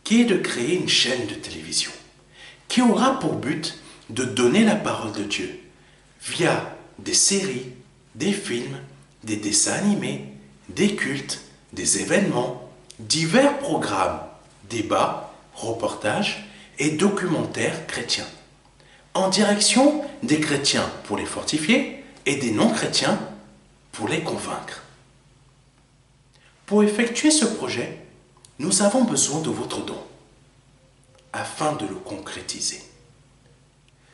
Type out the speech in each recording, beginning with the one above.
qui est de créer une chaîne de télévision qui aura pour but de donner la parole de Dieu via des séries, des films, des dessins animés, des cultes, des événements, divers programmes, débats, reportages et documentaires chrétiens, en direction des chrétiens pour les fortifier et des non-chrétiens pour les convaincre. Pour effectuer ce projet, nous avons besoin de votre don afin de le concrétiser.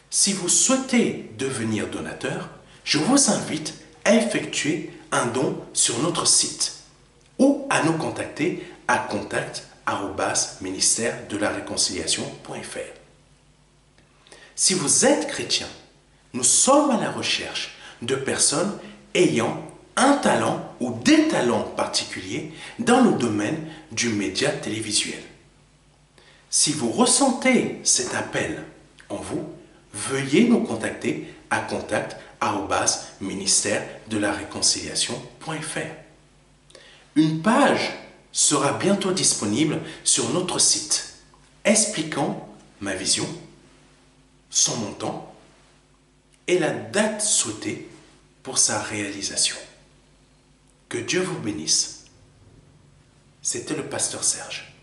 Si vous souhaitez devenir donateur, je vous invite à effectuer un don sur notre site ou à nous contacter à contact@ministère-de-la-réconciliation.fr. Si vous êtes chrétien, nous sommes à la recherche de personnes ayant un talent ou des talents particuliers dans le domaine du média télévisuel. Si vous ressentez cet appel en vous, veuillez nous contacter à contact@ministère-de-la-réconciliation.fr. Une page sera bientôt disponible sur notre site expliquant ma vision, son montant et la date souhaitée pour sa réalisation. Que Dieu vous bénisse. C'était le pasteur Serge.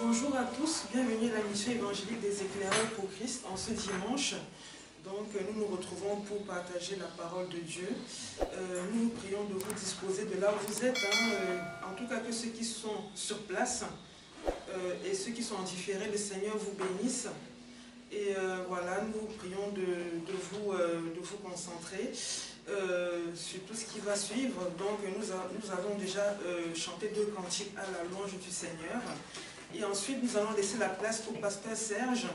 Bonjour à tous, bienvenue à la mission évangélique des éclaireurs pour Christ en ce dimanche. Donc nous nous retrouvons pour partager la parole de Dieu. Nous vous prions de vous disposer de là où vous êtes, en tout cas que ceux qui sont sur place et ceux qui sont en différé, le Seigneur vous bénisse. Et voilà, nous vous prions de vous concentrer sur tout ce qui va suivre. Donc nous avons déjà chanté 2 cantiques à la louange du Seigneur. Et ensuite, nous allons laisser la place au pasteur Serge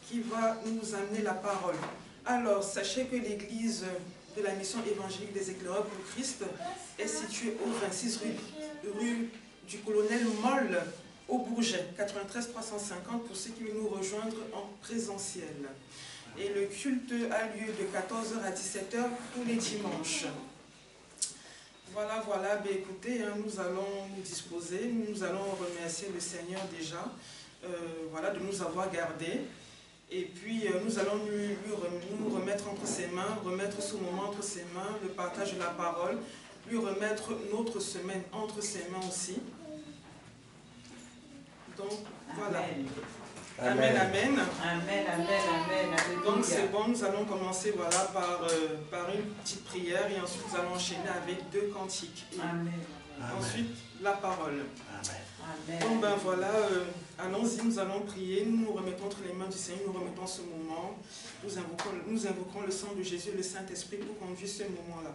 qui va nous amener la parole. Alors, sachez que l'église de la mission évangélique des éclaireurs pour Christ est située au 26 rue du Colonel Moll au Bourget, 93 350 pour ceux qui veulent nous rejoindre en présentiel. Et le culte a lieu de 14h à 17h tous les dimanches. Voilà, ben écoutez, nous allons nous disposer, nous allons remercier le Seigneur déjà, voilà, de nous avoir gardés. Et puis nous allons nous remettre entre ses mains, remettre ce moment entre ses mains, le partage de la parole, lui remettre notre semaine entre ses mains aussi. Donc voilà. Amen, amen. Amen, amen, amen. Donc c'est bon, nous allons commencer voilà, par une petite prière et ensuite nous allons enchaîner avec 2 cantiques. Et amen. Ensuite la parole. Amen. Donc ben voilà, allons-y, nous allons prier, nous nous remettons entre les mains du Seigneur, nous remettons ce moment, nous invoquons le sang de Jésus et le Saint-Esprit pour conduire ce moment-là.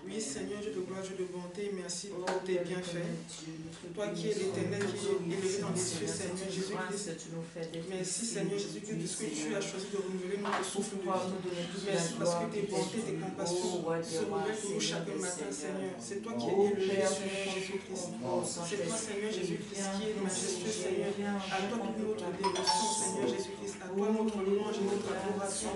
Oui, Seigneur, Dieu de gloire, Dieu de bonté, merci pour tes bienfaits. Toi qui es l'Éternel, qui est élevé dans les cieux, Seigneur Jésus-Christ. Merci, Seigneur Jésus-Christ, de ce que tu as choisi de renouveler notre souffle de vie. Merci parce que tes bontés, tes compassions se révèlent pour nous chaque matin, Seigneur. C'est toi qui es élevé, Seigneur Jésus-Christ. C'est toi, Seigneur Jésus-Christ, qui est majestueux, Seigneur. À toi toute notre dévotion, Seigneur Jésus-Christ. À toi notre louange et notre adoration.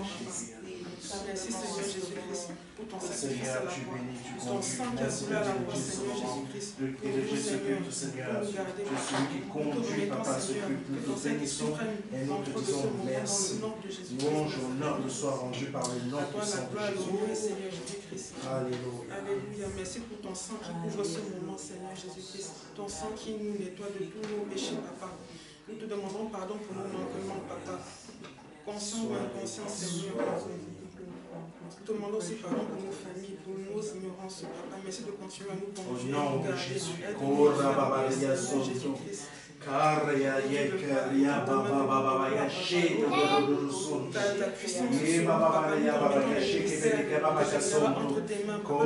Merci, Seigneur Jésus-Christ, pour ton sacrifice à la croix. Ton sang qui a coulé à la croix, Seigneur Jésus-Christ. Le cri de Jésus-Christ, Seigneur, je suis qui conduit, Papa, ce culte. Nous te bénissons et nous te disons merci. Louange, honneur ne soit rangé par le nom puissant de Jésus. Alléluia. Alléluia. Merci pour ton sang qui couvre ce moment, Seigneur Jésus-Christ. Ton sang qui nous nettoie de tous nos péchés, Papa. Nous te demandons pardon pour nos manquements, Papa. Conscient ou inconscient, Seigneur. Nous te demandons aussi pardon pour nos familles, pour nos ignorances, Papa. Merci de continuer à nous conduire, à nous garder. Aide-nous, Seigneur Jésus-Christ. Carria yekeria baba baba ya shit do ta puissance sur nous, Papa, nous te remettons les ministères, entre tes mains, Papa, nous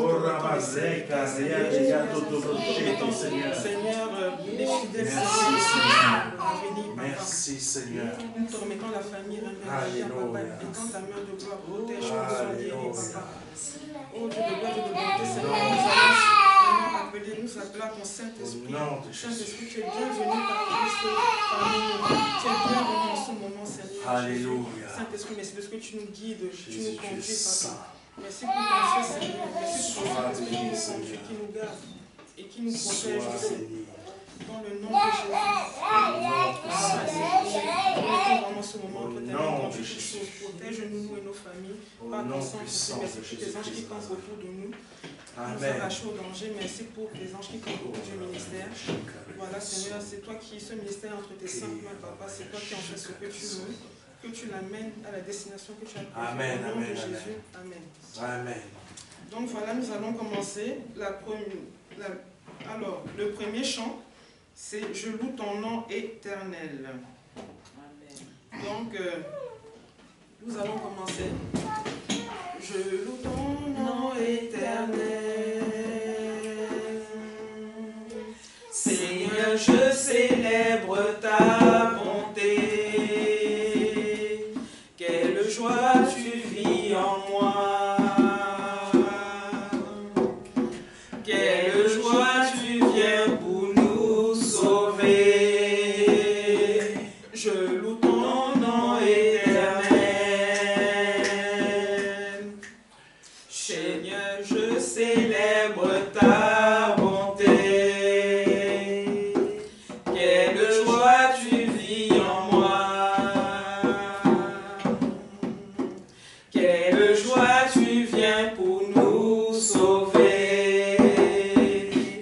te remettons, Seigneur, les fidèles, Seigneur, à venir, Papa. Merci, Seigneur. Nous te remettons la famille, Papa, et quand ta main de gloire protège, nous sois guéris, Papa. Oh Dieu de gloire, Dieu de bonté, Seigneur, nous allons appeler, nous appeler à ton ton Saint-Esprit. Au nom de Jésus. Saint-Esprit, tu es bienvenu par Christ parmi nous. Tu es bienvenu en ce moment, Seigneur. Alléluia. Saint-Esprit, merci parce que tu nous guides, tu nous Jésus, tu es conduis, saint. Papa. Merci pour ton feu, Seigneur. Merci pour ton Saint-Esprit qui nous Sois conduit, qui nous garde et qui nous protège Sois aussi. béni. Dans le nom de Jésus. Vraiment ce moment que tu as entendu toutes choses. Protège-nous et nos familles. Par ton sang, merci pour tes anges qui campent autour de nous. Nous arrachons au danger. Merci pour tes anges qui campent autour du ministère. Voilà, Seigneur, c'est toi qui, ce ministère entre tes saintes mains, Papa, c'est toi qui en fais ce que tu veux. Que tu l'amènes à la destination que tu as prévue. Amen, Au nom amen, de Jésus. Amen. Amen. Donc voilà, nous allons commencer alors, le premier chant, c'est « Je loue ton nom éternel ». Donc, nous allons commencer. Je loue ton nom éternel. Seigneur, je célèbre ta bonté. Quelle joie tu vis en moi. Quelle joie tu viens pour nous sauver. Je loue ton nom éternel. Seigneur, je célèbre ta bonté. Quelle joie tu vis en moi. Quelle joie tu viens pour nous sauver.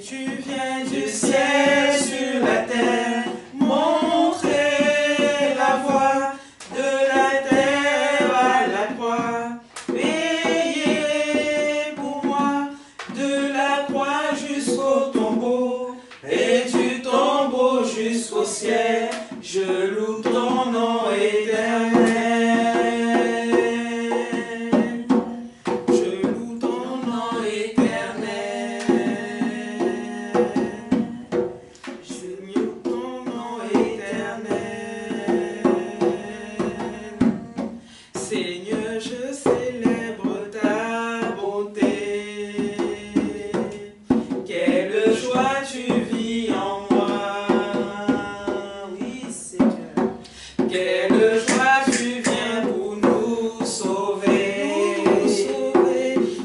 Tu viens du ciel sur la terre, montrer la voie de la terre à la croix. Veillez pour moi de la croix jusqu'au tombeau et du tombeau jusqu'au ciel. Je loue ton nom éternel. Je loue ton nom éternel. Je loue ton nom éternel. Seigneur, je célèbre ta bonté. Quelle joie tu vis en moi. Oui, Seigneur. Quelle joie tu viens pour nous sauver.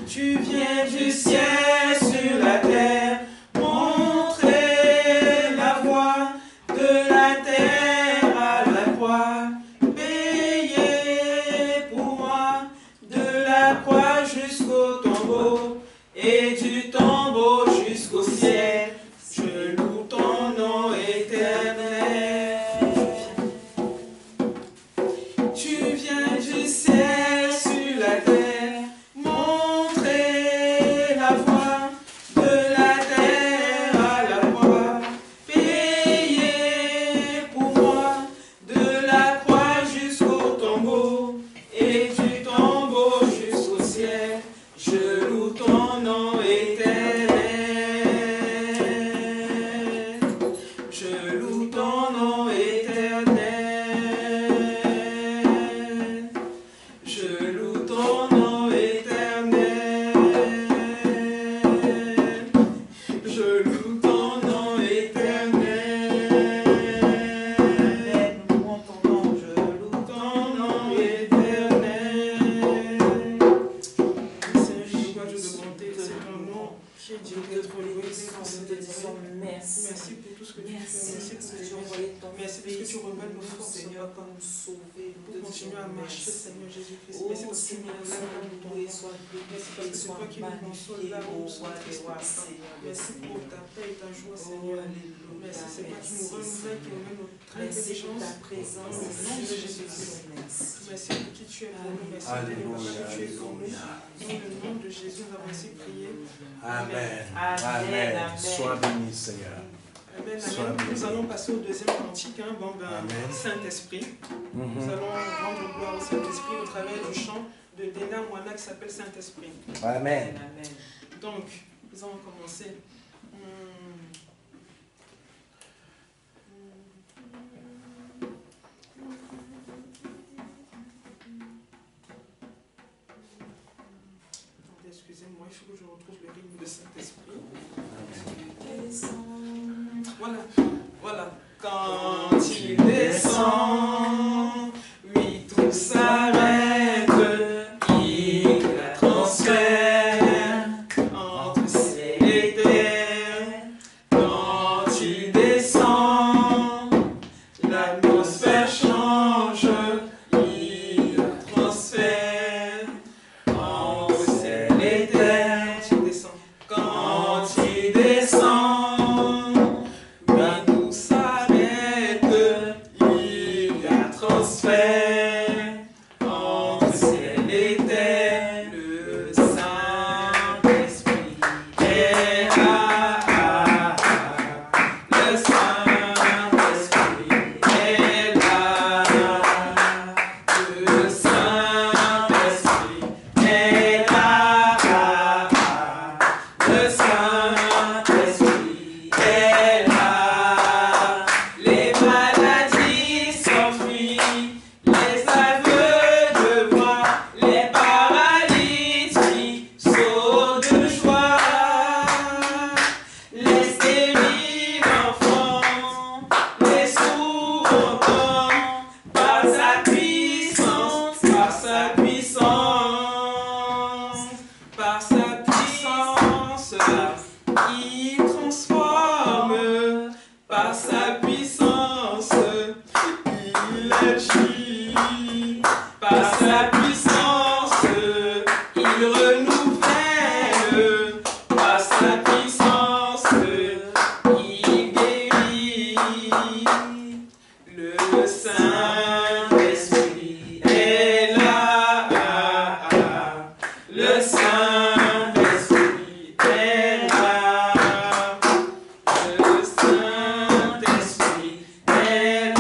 Tu viens du ciel sur la terre, montrer la voie de la terre à la croix. Payez pour moi de la croix jusqu'au tombeau et du tombeau jusqu'au ciel. Je loue ton nom éternel. Tu viens du ciel sur la terre, montrer la voie de la terre à la croix. Payez pour moi de la croix jusqu'au tombeau et du tombeau jusqu'au ciel. Je loue ton nom éternel. Je loue ton nom éternel. Je loue ton nom éternel. Je loue ton nom éternel. Nous louons ton nom, je loue ton nom éternel. Seigneur, je dois te demander, c'est ton nom qui est digne d'être loué, merci. Merci pour tout ce que tu fais. Merci pour tes enfants. Merci parce que tu remets nos forces, Seigneur, pour nous sauver, pour continuer à marcher, Seigneur Jésus-Christ. Merci parce que tu nous relèves là où ton nom. Merci parce que c'est toi qui nous consoles là où nous sommes tristes, Papa. Merci pour ta paix et ta joie, Seigneur. Merci, c'est toi qui nous renouvelle, qui nous met notre intelligence dans le nom de Jésus-Christ. Merci pour qui tu es pour nous. Merci pour qui tu es pour nous. Dans le nom de Jésus, nous avons ainsi prié. Amen. Amen. Amen. Sois béni, Seigneur. Amen, amen. Nous allons passer au deuxième cantique, Saint-Esprit. Nous allons rendre gloire au Saint-Esprit au travers du chant de Dena Moana qui s'appelle Saint-Esprit. Amen. Donc, nous allons commencer. Attendez, excusez-moi, il faut que je retrouve le rythme de Saint-Esprit. Voilà, voilà. Quand il descend, oui, tout s'arrête. Il la transfère entre ciel et terre. Quand il descend, l'atmosphère change. Il la transfère entre ciel et terre. Quand il descend, oui, tout s'arrête. Il y a transfert entre ciel et terre. Le Saint-Esprit est là. Le Saint-Esprit est là. Le Saint-Esprit est là. Le Saint-Esprit est là. Les maladies s'enfuient, les aveugles voient, les paralytiques sautent de joie. Les stériles enfants, les sourds entendent, par sa puissance, par sa puissance, par sa puissance, il transforme, par sa puissance, il agit, par sa puissance, il renouvelle, par sa puissance, il guérit. Le Saint-Esprit est là. Le Saint-Esprit est là. Le Saint-Esprit est là.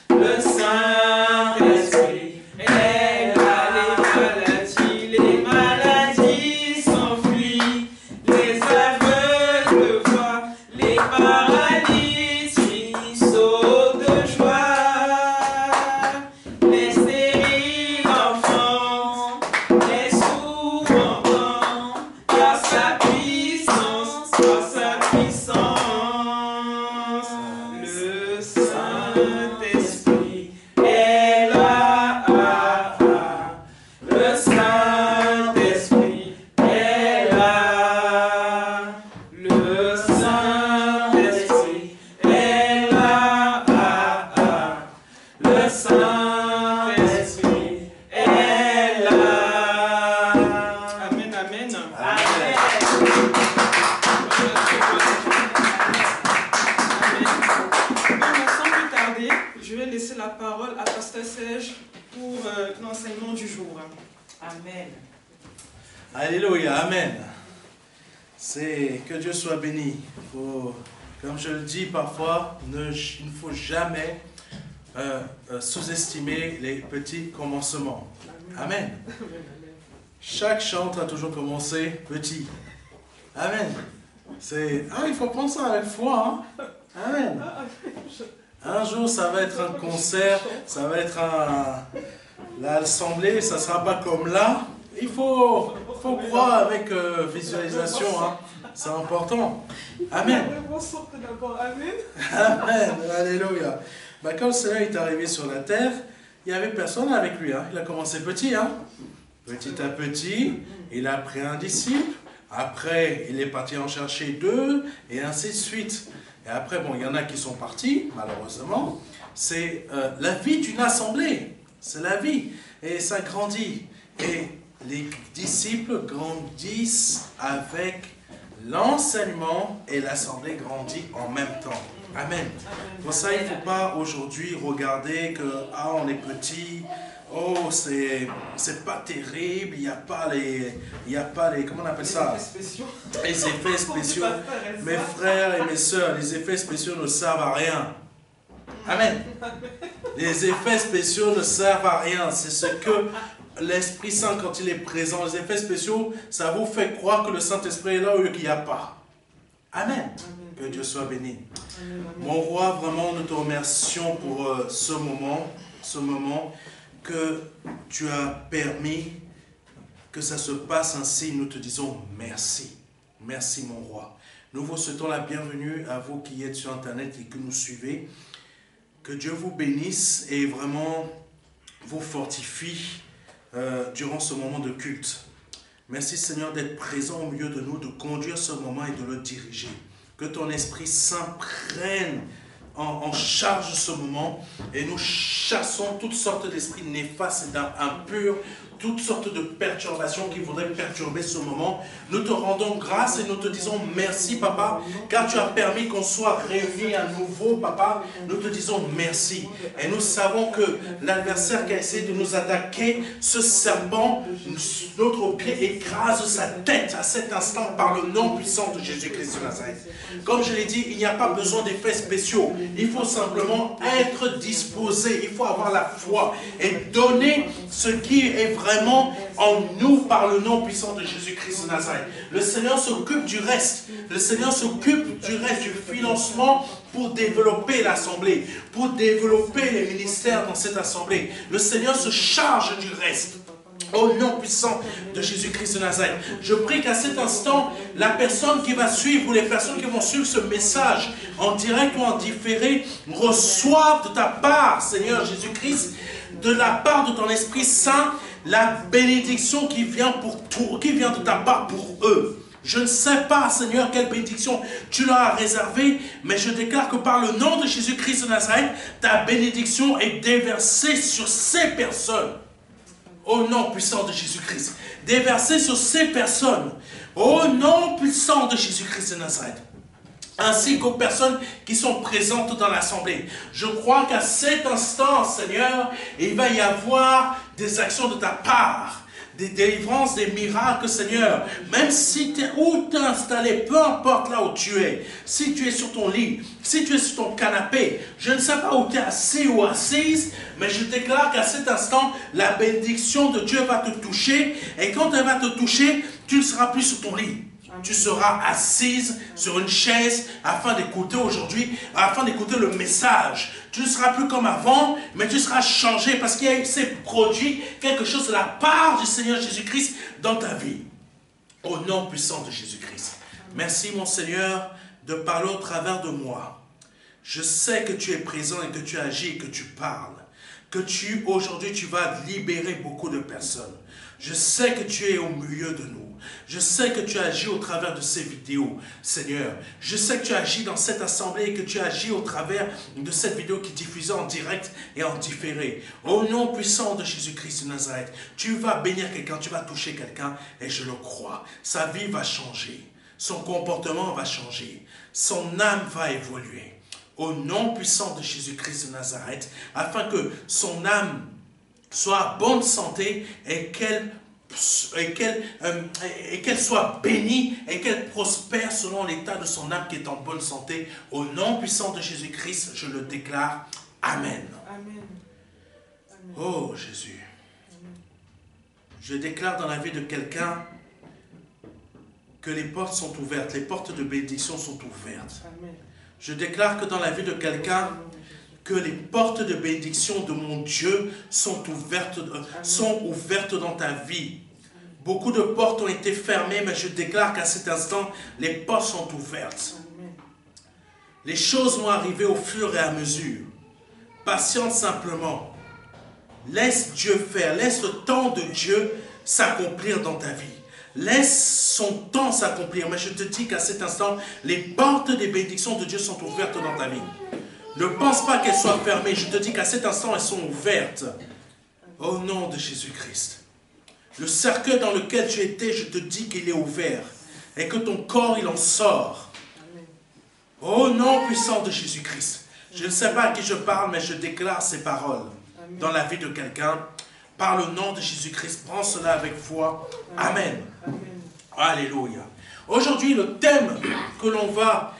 Le Saint-Esprit est là. Les maladies s'enfuient, les aveugles voient, les paralytiques sautent de joie. Les stériles enfants, les sourds entendent, par sa puissance, par sa puissance. Le Saint-Esprit est là. Le Saint-Esprit est là. Le Saint-Esprit est là. Le Saint-Esprit est là. Amen, amen. Amen. Sans plus tarder, je vais laisser la parole à Pasteur Serge pour l'enseignement du jour. Amen. Alléluia, amen. C'est que Dieu soit béni. Comme je le dis parfois, il ne faut jamais sous-estimer les petits commencements. Amen. Chaque chantre a toujours commencé petit. Amen. Il faut prendre ça avec foi. Hein? Amen. Un jour, ça va être un concert, ça va être l'assemblée, ça ne sera pas comme là. Il faut croire avec visualisation. Hein? C'est important. Amen. Amen. Alléluia. Quand le Seigneur est arrivé sur la terre, il n'y avait personne avec lui. Hein? Il a commencé petit. Hein? Petit à petit, il a pris un disciple. Après, il est parti en chercher 2, et ainsi de suite. Et après, bon, il y en a qui sont partis, malheureusement. C'est la vie d'une assemblée. C'est la vie. Et ça grandit. Et les disciples grandissent avec l'enseignement, et l'assemblée grandit en même temps. Amen. Pour ça, il ne faut pas aujourd'hui regarder que, on est petit, oh, c'est pas terrible, il n'y a pas les, comment on appelle ça? Les effets spéciaux. Mes frères et mes sœurs, les effets spéciaux ne servent à rien. Amen. Les effets spéciaux ne servent à rien. C'est ce que l'Esprit Saint, quand il est présent, les effets spéciaux, ça vous fait croire que le Saint-Esprit est là où il n'y a pas. Amen. Que Dieu soit béni. Mon roi, vraiment, nous te remercions pour ce moment que tu as permis que ça se passe ainsi. Nous te disons merci. Merci, mon roi. Nous vous souhaitons la bienvenue à vous qui êtes sur Internet et que nous suivez. Que Dieu vous bénisse et vraiment vous fortifie durant ce moment de culte. Merci Seigneur d'être présent au milieu de nous, de conduire ce moment et de le diriger. Que ton Esprit Saint prenne en charge ce moment et nous chassons toutes sortes d'esprits néfastes et impurs, toutes sortes de perturbations qui voudraient perturber ce moment. Nous te rendons grâce et nous te disons merci, Papa, car tu as permis qu'on soit réunis à nouveau, Papa. Nous te disons merci. Et nous savons que l'adversaire qui a essayé de nous attaquer, ce serpent, notre pied écrase sa tête à cet instant par le nom puissant de Jésus-Christ de Nazareth. Comme je l'ai dit, il n'y a pas besoin d'effets spéciaux. Il faut simplement être disposé. Il faut avoir la foi et donner ce qui est vraiment en nous par le nom puissant de Jésus-Christ de Nazareth. Le Seigneur s'occupe du reste. Le Seigneur s'occupe du reste, du financement pour développer l'assemblée, pour développer les ministères dans cette assemblée. Le Seigneur se charge du reste. Au nom puissant de Jésus-Christ de Nazareth. Je prie qu'à cet instant, la personne qui va suivre ou les personnes qui vont suivre ce message en direct ou en différé reçoivent de ta part, Seigneur Jésus-Christ, de la part de ton Esprit Saint, la bénédiction qui vient de ta part pour eux. Je ne sais pas, Seigneur, quelle bénédiction tu leur as réservée, mais je déclare que par le nom de Jésus-Christ de Nazareth, ta bénédiction est déversée sur ces personnes. Au nom puissant de Jésus-Christ. Déversée sur ces personnes. Au nom puissant de Jésus-Christ de Nazareth. Ainsi qu'aux personnes qui sont présentes dans l'assemblée. Je crois qu'à cet instant, Seigneur, il va y avoir des actions de ta part. Des délivrances, des miracles, Seigneur. Même si tu es où tu es installé, peu importe là où tu es. Si tu es sur ton lit, si tu es sur ton canapé, je ne sais pas où tu es assis ou assise, mais je déclare qu'à cet instant, la bénédiction de Dieu va te toucher. Et quand elle va te toucher, tu ne seras plus sur ton lit. Tu seras assise sur une chaise afin d'écouter aujourd'hui, afin d'écouter le message. Tu ne seras plus comme avant, mais tu seras changé parce qu'il s'est produit quelque chose de la part du Seigneur Jésus-Christ dans ta vie. Au nom puissant de Jésus-Christ. Merci mon Seigneur de parler au travers de moi. Je sais que tu es présent et que tu agis et que tu parles. Que aujourd'hui tu vas libérer beaucoup de personnes. Je sais que tu es au milieu de nous. Je sais que tu agis au travers de ces vidéos, Seigneur. Je sais que tu agis dans cette assemblée et que tu agis au travers de cette vidéo qui est diffusée en direct et en différé. Au nom puissant de Jésus-Christ de Nazareth, tu vas bénir quelqu'un, tu vas toucher quelqu'un et je le crois. Sa vie va changer, son comportement va changer, son âme va évoluer. Au nom puissant de Jésus-Christ de Nazareth, afin que son âme soit en bonne santé et qu'elle soit bénie et qu'elle prospère selon l'état de son âme qui est en bonne santé. Au nom puissant de Jésus-Christ, je le déclare. Amen. Amen. Oh Jésus. Amen. Je déclare dans la vie de quelqu'un que les portes sont ouvertes, les portes de bénédiction sont ouvertes. Amen. Je déclare que dans la vie de quelqu'un, que les portes de bénédiction de mon Dieu sont ouvertes dans ta vie. Beaucoup de portes ont été fermées, mais je déclare qu'à cet instant, les portes sont ouvertes. Les choses vont arriver au fur et à mesure. Patiente simplement. Laisse Dieu faire. Laisse le temps de Dieu s'accomplir dans ta vie. Laisse son temps s'accomplir. Mais je te dis qu'à cet instant, les portes des bénédictions de Dieu sont ouvertes dans ta vie. Ne pense pas qu'elles soient fermées. Je te dis qu'à cet instant, elles sont ouvertes. Au nom de Jésus-Christ. Le cercueil dans lequel tu étais, je te dis qu'il est ouvert. Et que ton corps, il en sort. Au nom puissant de Jésus-Christ. Je ne sais pas à qui je parle, mais je déclare ces paroles dans la vie de quelqu'un. Par le nom de Jésus-Christ, prends cela avec foi. Amen. Alléluia. Aujourd'hui, le thème que l'on va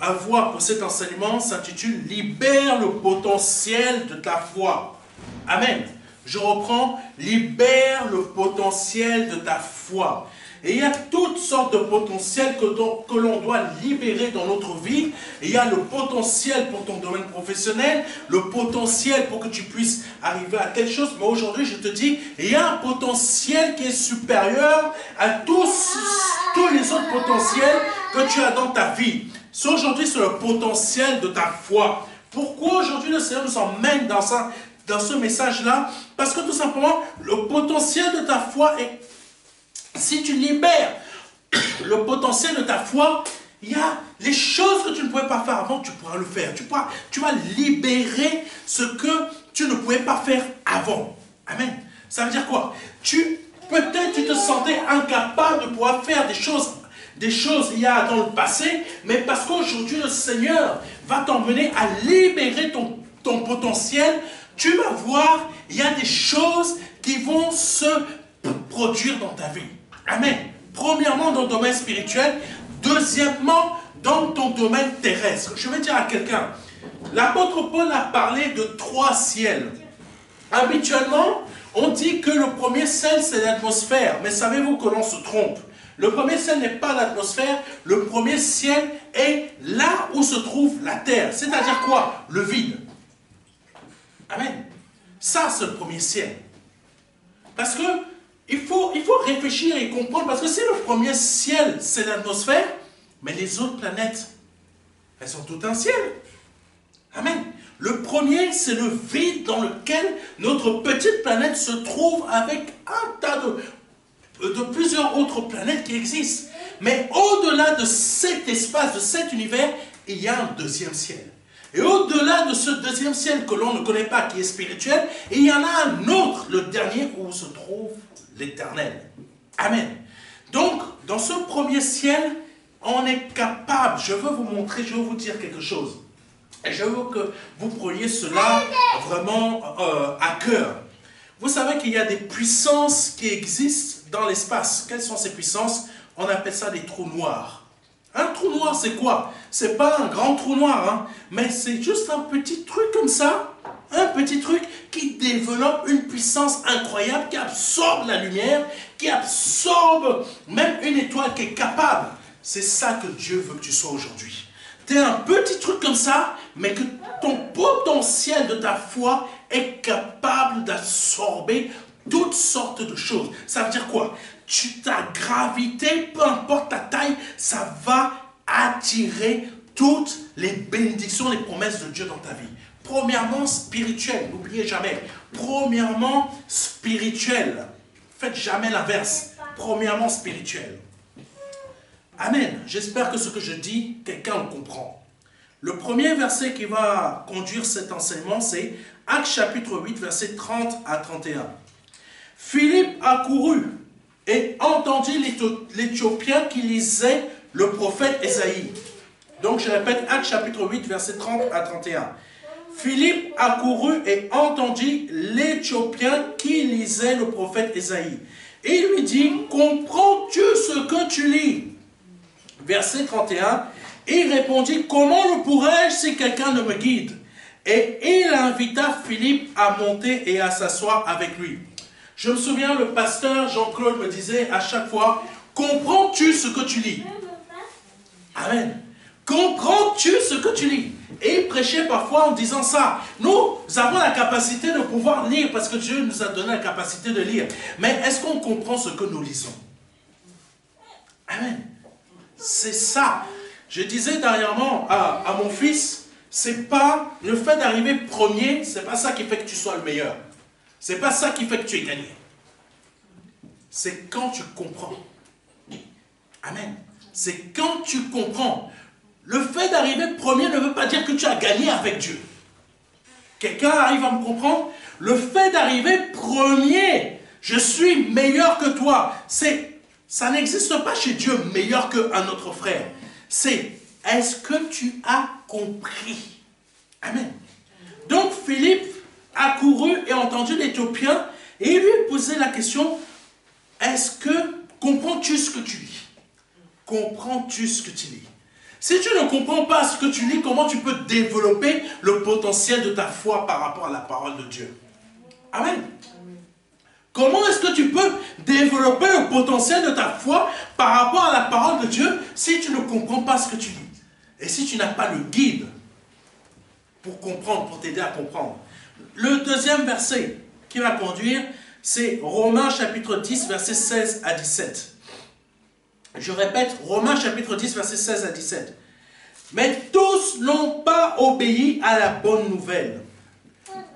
avoir pour cet enseignement s'intitule « Libère le potentiel de ta foi ». Amen. Je reprends « Libère le potentiel de ta foi ». Et il y a toutes sortes de potentiels que l'on doit libérer dans notre vie. Et il y a le potentiel pour ton domaine professionnel, le potentiel pour que tu puisses arriver à quelque chose. Mais aujourd'hui, je te dis, il y a un potentiel qui est supérieur à tous les autres potentiel que tu as dans ta vie. Aujourd'hui, c'est le potentiel de ta foi. Pourquoi aujourd'hui le Seigneur nous emmène dans ce message-là? Parce que tout simplement, le potentiel de ta foi est... Si tu libères le potentiel de ta foi, il y a les choses que tu ne pouvais pas faire avant, tu pourras le faire. Tu vas libérer ce que tu ne pouvais pas faire avant. Amen. Ça veut dire quoi? Peut-être tu te sentais incapable de pouvoir faire des choses il y a dans le passé, mais parce qu'aujourd'hui le Seigneur va t'emmener à libérer ton potentiel, tu vas voir, il y a des choses qui vont se produire dans ta vie. Amen. Premièrement, dans le domaine spirituel. Deuxièmement, dans ton domaine terrestre. Je vais dire à quelqu'un, l'apôtre Paul a parlé de 3 ciels. Habituellement, on dit que le premier ciel, c'est l'atmosphère. Mais savez-vous que l'on se trompe? Le premier ciel n'est pas l'atmosphère. Le premier ciel est là où se trouve la terre. C'est-à-dire quoi? Le vide. Amen. Ça, c'est le premier ciel. Parce que il faut réfléchir et comprendre, parce que si le premier ciel, c'est l'atmosphère, mais les autres planètes, elles sont toutes un ciel. Amen. Le premier, c'est le vide dans lequel notre petite planète se trouve avec un tas de plusieurs autres planètes qui existent. Mais au-delà de cet espace, de cet univers, il y a un deuxième ciel. Et au-delà de ce deuxième ciel que l'on ne connaît pas, qui est spirituel, il y en a un autre, le dernier, où se trouve l'Éternel. Amen. Donc, dans ce premier ciel, on est capable, je veux vous montrer, je veux vous dire quelque chose. Et je veux que vous preniez cela vraiment à cœur. Vous savez qu'il y a des puissances qui existent dans l'espace. Quelles sont ces puissances? On appelle ça des trous noirs. Un trou noir, c'est quoi? C'est pas un grand trou noir, hein, mais c'est juste un petit truc comme ça. Un petit truc qui développe une puissance incroyable, qui absorbe la lumière, qui absorbe même une étoile qui est capable. C'est ça que Dieu veut que tu sois aujourd'hui. Tu es un petit truc comme ça, mais que ton potentiel de ta foi est capable d'absorber toutes sortes de choses. Ça veut dire quoi? Ta gravité, peu importe ta taille, ça va attirer toutes les bénédictions, les promesses de Dieu dans ta vie. Premièrement, spirituel, n'oubliez jamais. Premièrement, spirituel. Faites jamais l'inverse. Premièrement, spirituel. Amen. J'espère que ce que je dis, quelqu'un le comprend. Le premier verset qui va conduire cet enseignement, c'est Actes chapitre 8, versets 30 à 31. Philippe accourut et entendit l'Éthiopien qui lisait le prophète Ésaïe. Donc je répète, Actes chapitre 8, versets 30 à 31. Philippe accourut et entendit l'Éthiopien qui lisait le prophète Ésaïe. Et il lui dit, comprends-tu ce que tu lis? Verset 31, il répondit, comment le pourrais-je si quelqu'un ne me guide? Et il invita Philippe à monter et à s'asseoir avec lui. Je me souviens, le pasteur Jean-Claude me disait à chaque fois, comprends-tu ce que tu lis? Amen. Comprends-tu ce que tu lis? Et il prêchait parfois en disant ça. Nous avons la capacité de pouvoir lire parce que Dieu nous a donné la capacité de lire. Mais est-ce qu'on comprend ce que nous lisons? Amen. C'est ça. Je disais dernièrement à mon fils, c'est pas le fait d'arriver premier, c'est pas ça qui fait que tu sois le meilleur. C'est pas ça qui fait que tu es gagné. C'est quand tu comprends. Amen. C'est quand tu comprends. Le fait d'arriver premier ne veut pas dire que tu as gagné avec Dieu. Quelqu'un arrive à me comprendre? Le fait d'arriver premier, je suis meilleur que toi. Ça n'existe pas chez Dieu meilleur qu'un autre frère. C'est, est-ce que tu as compris? Amen. Donc Philippe a couru et entendu l'Éthiopien et il lui posait la question, comprends-tu ce que tu lis? Comprends-tu ce que tu lis? Si tu ne comprends pas ce que tu lis, comment tu peux développer le potentiel de ta foi par rapport à la parole de Dieu? Amen. Comment est-ce que tu peux développer le potentiel de ta foi par rapport à la parole de Dieu si tu ne comprends pas ce que tu lis? Et si tu n'as pas le guide pour comprendre, pour t'aider à comprendre? Le deuxième verset qui va conduire, c'est Romains chapitre 10, versets 16 à 17. Je répète, Romains chapitre 10, versets 16 à 17. Mais tous n'ont pas obéi à la bonne nouvelle.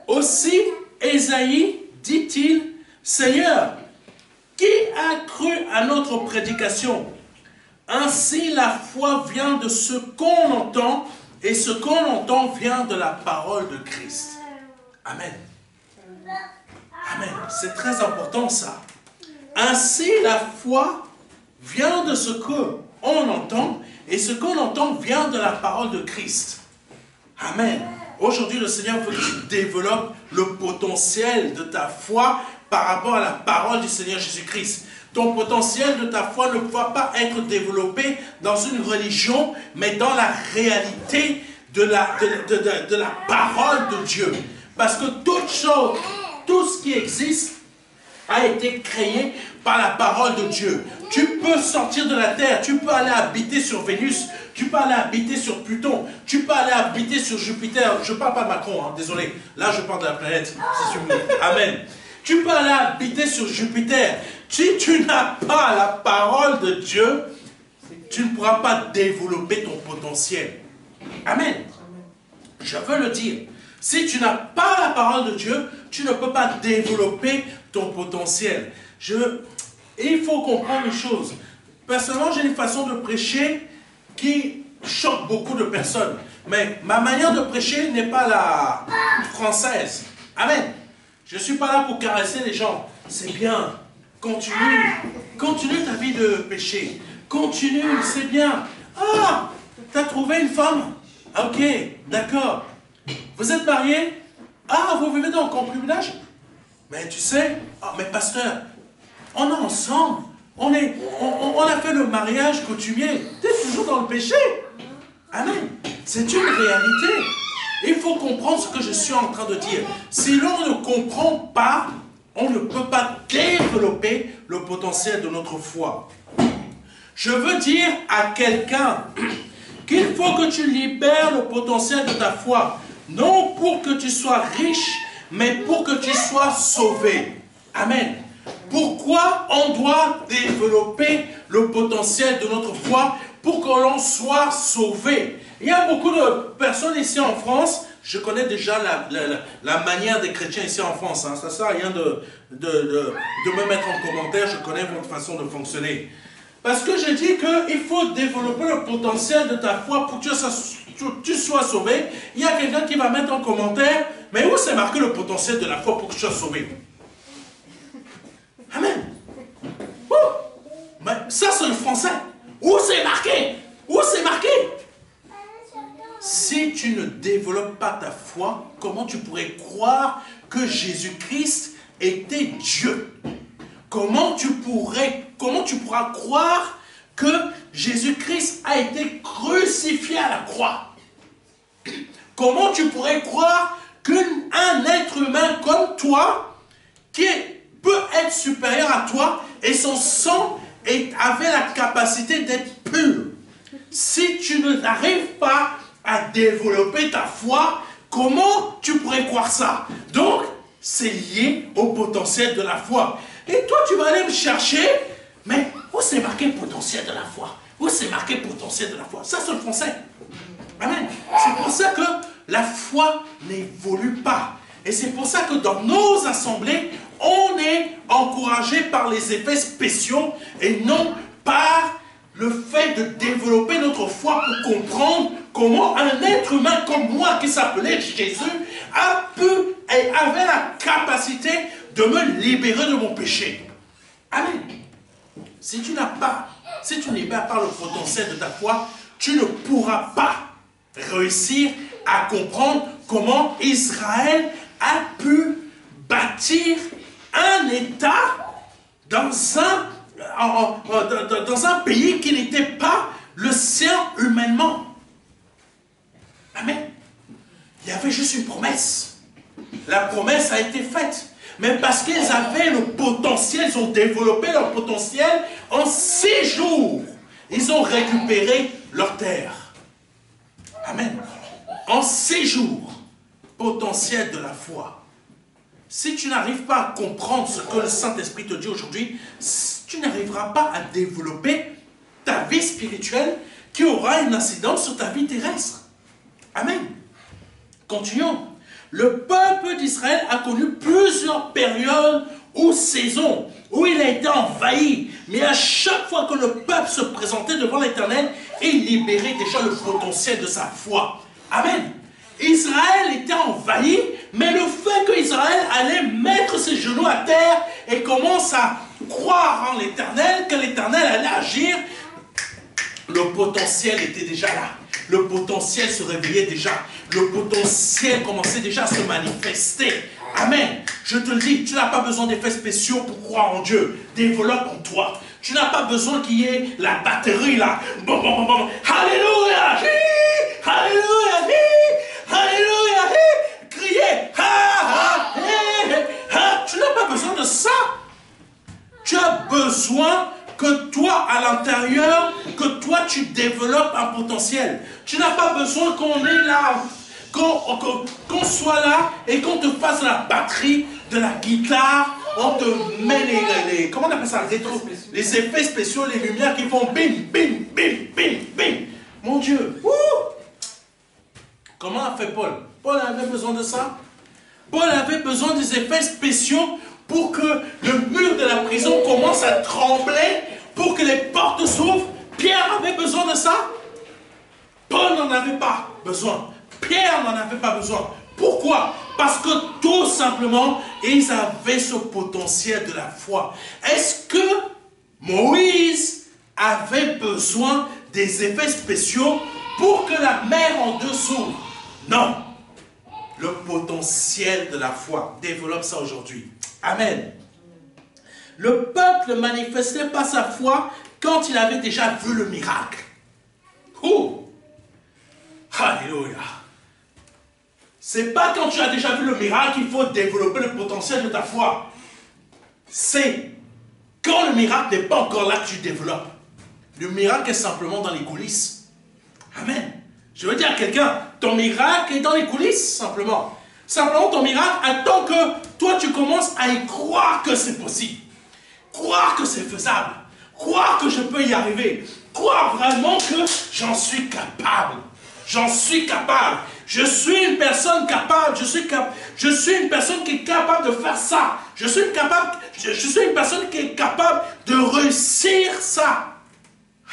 Aussi, Ésaïe dit-il, Seigneur, qui a cru à notre prédication? Ainsi, la foi vient de ce qu'on entend, et ce qu'on entend vient de la parole de Christ. Amen. Amen. C'est très important ça. Ainsi, la foi vient de ce qu'on entend, et ce qu'on entend vient de la parole de Christ. Amen. Aujourd'hui, le Seigneur veut que tu développes le potentiel de ta foi par rapport à la parole du Seigneur Jésus-Christ. Ton potentiel de ta foi ne va pas être développé dans une religion, mais dans la réalité de la parole de Dieu. Parce que toute chose, tout ce qui existe a été créé par la parole de Dieu. Tu peux sortir de la terre, tu peux aller habiter sur Vénus, tu peux aller habiter sur Pluton, tu peux aller habiter sur Jupiter. Je ne parle pas de Macron, hein, désolé. Là, je parle de la planète. Si tu veux. Amen. Tu peux aller habiter sur Jupiter. Si tu n'as pas la parole de Dieu, tu ne pourras pas développer ton potentiel. Amen. Je veux le dire. Si tu n'as pas la parole de Dieu, tu ne peux pas développer ton potentiel. Il faut comprendre une chose. Personnellement, j'ai une façon de prêcher qui choque beaucoup de personnes. Mais ma manière de prêcher n'est pas la française. Amen. Je ne suis pas là pour caresser les gens. C'est bien. Continue. Continue ta vie de péché. Continue, c'est bien. Ah, tu as trouvé une femme? Ok, d'accord. Vous êtes mariés? Ah, vous vivez dans le concubinage? Mais tu sais, mais pasteur, on est ensemble. On a fait le mariage coutumier. Tu es toujours dans le péché. Amen. C'est une réalité. Il faut comprendre ce que je suis en train de dire. Si l'on ne comprend pas, on ne peut pas développer le potentiel de notre foi. Je veux dire à quelqu'un qu'il faut que tu libères le potentiel de ta foi. Non pour que tu sois riche, mais pour que tu sois sauvé. Amen. Pourquoi on doit développer le potentiel de notre foi pour que l'on soit sauvé? Il y a beaucoup de personnes ici en France, je connais déjà la manière des chrétiens ici en France. Hein. Ça ne sert à rien de me mettre en commentaire, je connais votre façon de fonctionner. Parce que je dis qu'il faut développer le potentiel de ta foi pour que tu sois sauvé. Il y a quelqu'un qui va mettre en commentaire, mais où c'est marqué le potentiel de la foi pour que tu sois sauvé? Amen. Mais ça c'est le français. Où c'est marqué? Où c'est marqué? Si tu ne développes pas ta foi, comment tu pourrais croire que Jésus-Christ était Dieu? Comment tu pourras croire que Jésus-Christ a été crucifié à la croix? Comment tu pourrais croire qu'un être humain comme toi, qui peut être supérieur à toi, et son sang avait la capacité d'être pur? Si tu n'arrives pas à développer ta foi, comment tu pourrais croire ça? Donc, c'est lié au potentiel de la foi. Et toi, tu vas aller me chercher, mais où c'est marqué potentiel de la foi? Où c'est marqué potentiel de la foi? Ça, c'est le français. Amen. C'est pour ça que la foi n'évolue pas. Et c'est pour ça que dans nos assemblées, on est encouragé par les effets spéciaux et non par le fait de développer notre foi pour comprendre comment un être humain comme moi qui s'appelait Jésus avait la capacité de me libérer de mon péché. Amen. Si tu ne libères pas le potentiel de ta foi, tu ne pourras pas réussir à comprendre comment Israël a pu bâtir un État dans un pays qui n'était pas le sien humainement. Amen. Il y avait juste une promesse. La promesse a été faite. Mais parce qu'ils avaient le potentiel, ils ont développé leur potentiel, en 6 jours, ils ont récupéré leur terre. Amen. En 6 jours, potentiel de la foi. Si tu n'arrives pas à comprendre ce que le Saint-Esprit te dit aujourd'hui, tu n'arriveras pas à développer ta vie spirituelle qui aura une incidence sur ta vie terrestre. Amen. Continuons. Le peuple d'Israël a connu plusieurs périodes ou saisons où il a été envahi. Mais à chaque fois que le peuple se présentait devant l'Éternel, il libérait déjà le potentiel de sa foi. Amen. Israël était envahi, mais le fait qu'Israël allait mettre ses genoux à terre et commence à croire en l'Éternel, que l'Éternel allait agir, le potentiel était déjà là. Le potentiel se réveillait déjà. Le potentiel commençait déjà à se manifester. Amen. Je te le dis, tu n'as pas besoin d'effets spéciaux pour croire en Dieu. Développe en toi. Tu n'as pas besoin qu'il y ait la batterie là. Bon, bon, bon, bon. Alléluia. Alléluia. Alléluia. Crier. Tu n'as pas besoin de ça. Tu as besoin que toi, à l'intérieur, que toi, tu développes un potentiel. Tu n'as pas besoin qu'on est là, qu'on soit là et qu'on te fasse la batterie de la guitare, on te met les comment on appelle ça, les effets spéciaux, les lumières qui font bim, bim, bim, bim, bim. Mon Dieu. Comment a fait Paul? Paul avait besoin de ça. Paul avait besoin des effets spéciaux pour que le mur de la prison commence à trembler, pour que les portes s'ouvrent. Pierre avait besoin de ça. Paul n'en avait pas besoin. Pierre n'en avait pas besoin. Pourquoi? Parce que tout simplement, ils avaient ce potentiel de la foi. Est-ce que Moïse avait besoin des effets spéciaux pour que la mer en deux s'ouvre? Non. Le potentiel de la foi. Développe ça aujourd'hui. Amen. Le peuple ne manifestait pas sa foi quand il avait déjà vu le miracle. Alléluia. C'est pas quand tu as déjà vu le miracle qu'il faut développer le potentiel de ta foi. C'est quand le miracle n'est pas encore là que tu développes. Le miracle est simplement dans les coulisses. Amen. Je veux dire à quelqu'un, ton miracle est dans les coulisses, simplement. Simplement, ton miracle attend que toi, tu commences à y croire que c'est possible. Croire que c'est faisable. Croire que je peux y arriver. Croire vraiment que j'en suis capable. J'en suis capable. Je suis une personne capable. Je suis une personne qui est capable de faire ça. Je suis une personne qui est capable de réussir ça.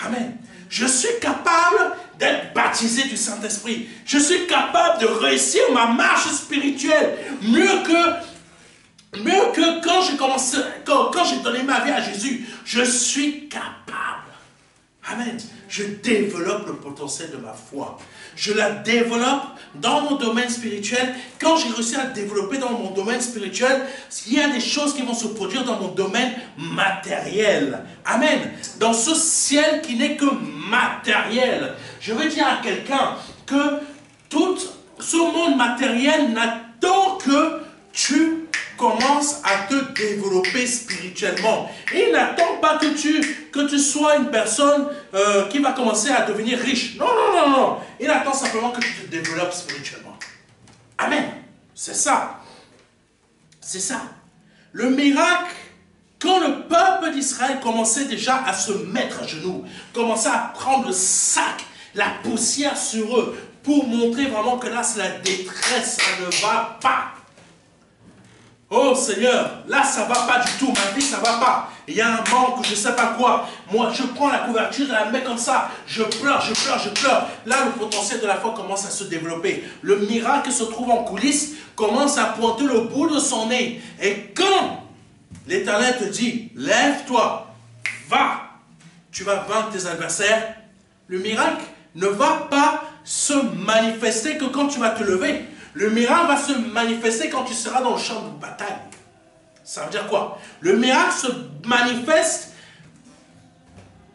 Amen. Je suis capable d'être baptisé du Saint-Esprit. Je suis capable de réussir ma marche spirituelle mieux que quand j'ai donné ma vie à Jésus. Je suis capable. Amen. Je développe le potentiel de ma foi. Je la développe dans mon domaine spirituel. Quand j'ai réussi à le développer dans mon domaine spirituel, il y a des choses qui vont se produire dans mon domaine matériel. Amen. Dans ce ciel qui n'est que matériel. Je veux dire à quelqu'un que tout ce monde matériel n'attend que tu commences à te développer spirituellement. Il n'attend pas que tu sois une personne qui va commencer à devenir riche. Non, non, non, non. Il attend simplement que tu te développes spirituellement. Amen. C'est ça. C'est ça. Le miracle, quand le peuple d'Israël commençait déjà à se mettre à genoux, commençait à prendre le sac, la poussière sur eux, pour montrer vraiment que là, c'est la détresse, ça ne va pas. Oh Seigneur, là ça ne va pas du tout, ma vie ça ne va pas. Il y a un manque, je ne sais pas quoi. Moi je prends la couverture, je la mets comme ça. Je pleure, je pleure, je pleure. Là le potentiel de la foi commence à se développer. Le miracle qui se trouve en coulisses commence à pointer le bout de son nez. Et quand l'Éternel te dit, lève-toi, va, tu vas vaincre tes adversaires. Le miracle ne va pas se manifester que quand tu vas te lever. Le miracle va se manifester quand tu seras dans le champ de bataille. Ça veut dire quoi? Le miracle se manifeste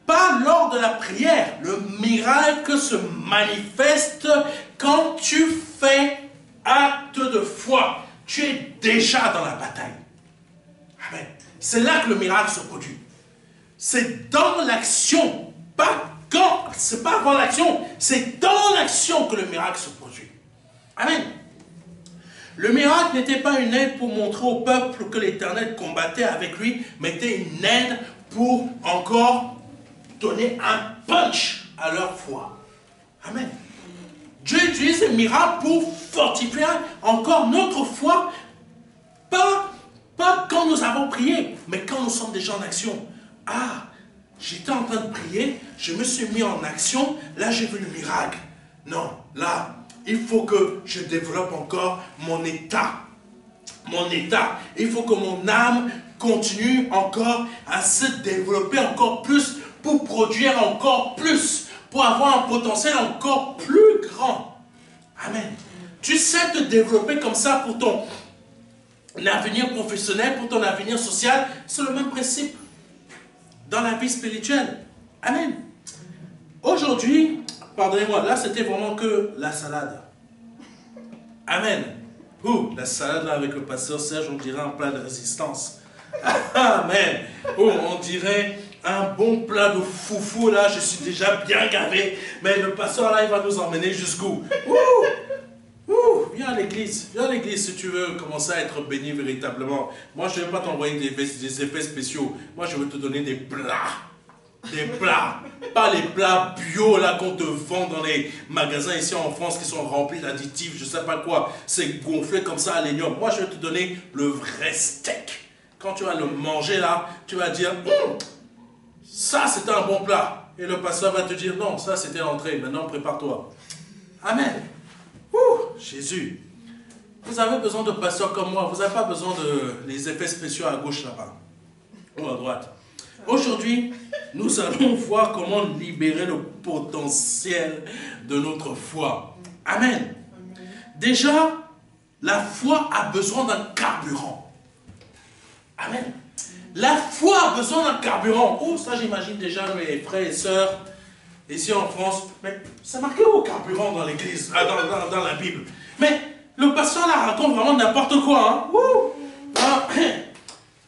pas lors de la prière. Le miracle se manifeste quand tu fais acte de foi. Tu es déjà dans la bataille. Amen. C'est là que le miracle se produit. C'est dans l'action, c'est pas avant l'action, c'est dans l'action que le miracle se produit. Amen. Le miracle n'était pas une aide pour montrer au peuple que l'Éternel combattait avec lui, mais était une aide pour encore donner un punch à leur foi. Amen. Dieu utilise ces miracles pour fortifier encore notre foi, pas quand nous avons prié, mais quand nous sommes déjà en action. Ah, j'étais en train de prier, je me suis mis en action, là j'ai vu le miracle. Non, là, il faut que je développe encore mon état. Mon état. Il faut que mon âme continue encore à se développer encore plus pour produire encore plus, pour avoir un potentiel encore plus grand. Amen. Tu sais te développer comme ça pour ton avenir professionnel, pour ton avenir social, c'est le même principe dans la vie spirituelle. Amen. Aujourd'hui, pardonnez-moi, là c'était vraiment que la salade. Amen. La salade là avec le pasteur Serge, on dirait un plat de résistance. Amen. On dirait un bon plat de foufou là, je suis déjà bien gavé. Mais le pasteur là, il va nous emmener jusqu'où? Viens à l'église si tu veux commencer à être béni véritablement. Moi je ne vais pas t'envoyer des effets spéciaux. Moi je veux te donner des plats. Des plats, pas les plats bio là qu'on te vend dans les magasins ici en France qui sont remplis d'additifs, je sais pas quoi, c'est gonflé comme ça à l'oignon. Moi je vais te donner le vrai steak. Quand tu vas le manger là, tu vas dire, ça c'était un bon plat. Et le pasteur va te dire, non, ça c'était l'entrée, maintenant prépare-toi. Amen. Jésus. Vous avez besoin de pasteurs comme moi, vous n'avez pas besoin de les effets spéciaux à gauche là-bas, ou à droite. Aujourd'hui, nous allons voir comment libérer le potentiel de notre foi. Amen. Déjà, la foi a besoin d'un carburant. Amen. La foi a besoin d'un carburant. Ça j'imagine déjà mes frères et sœurs ici en France. Mais c'est marqué au carburant dans l'église, dans la Bible. Mais le pasteur là raconte vraiment n'importe quoi.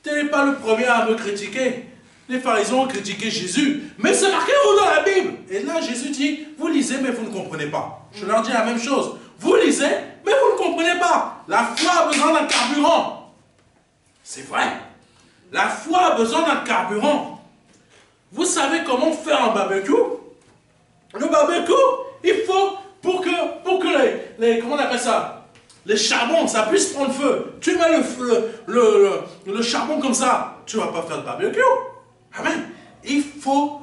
Tu n'es pas le premier à me critiquer. Les pharisiens ont critiqué Jésus, mais c'est marqué où dans la Bible? Et là, Jésus dit, vous lisez, mais vous ne comprenez pas. Je leur dis la même chose. Vous lisez, mais vous ne comprenez pas. La foi a besoin d'un carburant. C'est vrai. La foi a besoin d'un carburant. Vous savez comment faire un barbecue? Le barbecue, il faut, pour que les comment on appelle ça? Les charbons, ça puisse prendre feu. Tu mets le charbon comme ça, tu ne vas pas faire de barbecue. Amen. Il faut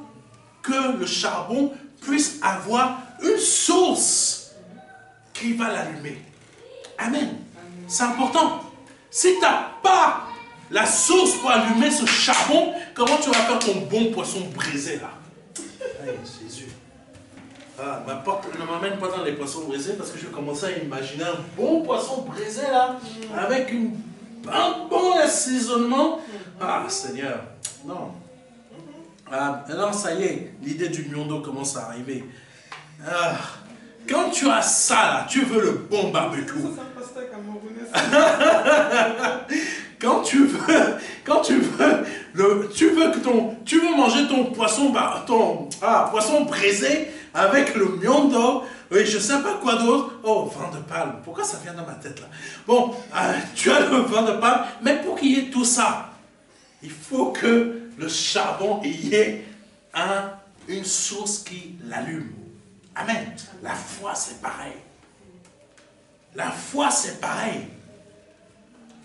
que le charbon puisse avoir une source qui va l'allumer. Amen. C'est important. Si tu n'as pas la source pour allumer ce charbon, comment tu vas faire ton bon poisson brisé là? Aïe, Jésus. Ne m'amène pas dans les poissons brisés parce que je vais commencer à imaginer un bon poisson brisé là, avec un bon assaisonnement. Ah, Seigneur. Non. Non, ça y est, l'idée du miondo commence à arriver. Quand tu as ça là, tu veux le bon barbecue. Tu veux manger ton poisson, poisson braisé avec le miondo, oui, je sais pas quoi d'autre. Oh, vin de palme. Pourquoi ça vient dans ma tête là? Bon, tu as le vin de palme, mais pour qu'il y ait tout ça, il faut que le charbon y ait une source qui l'allume. Amen. La foi, c'est pareil. La foi, c'est pareil.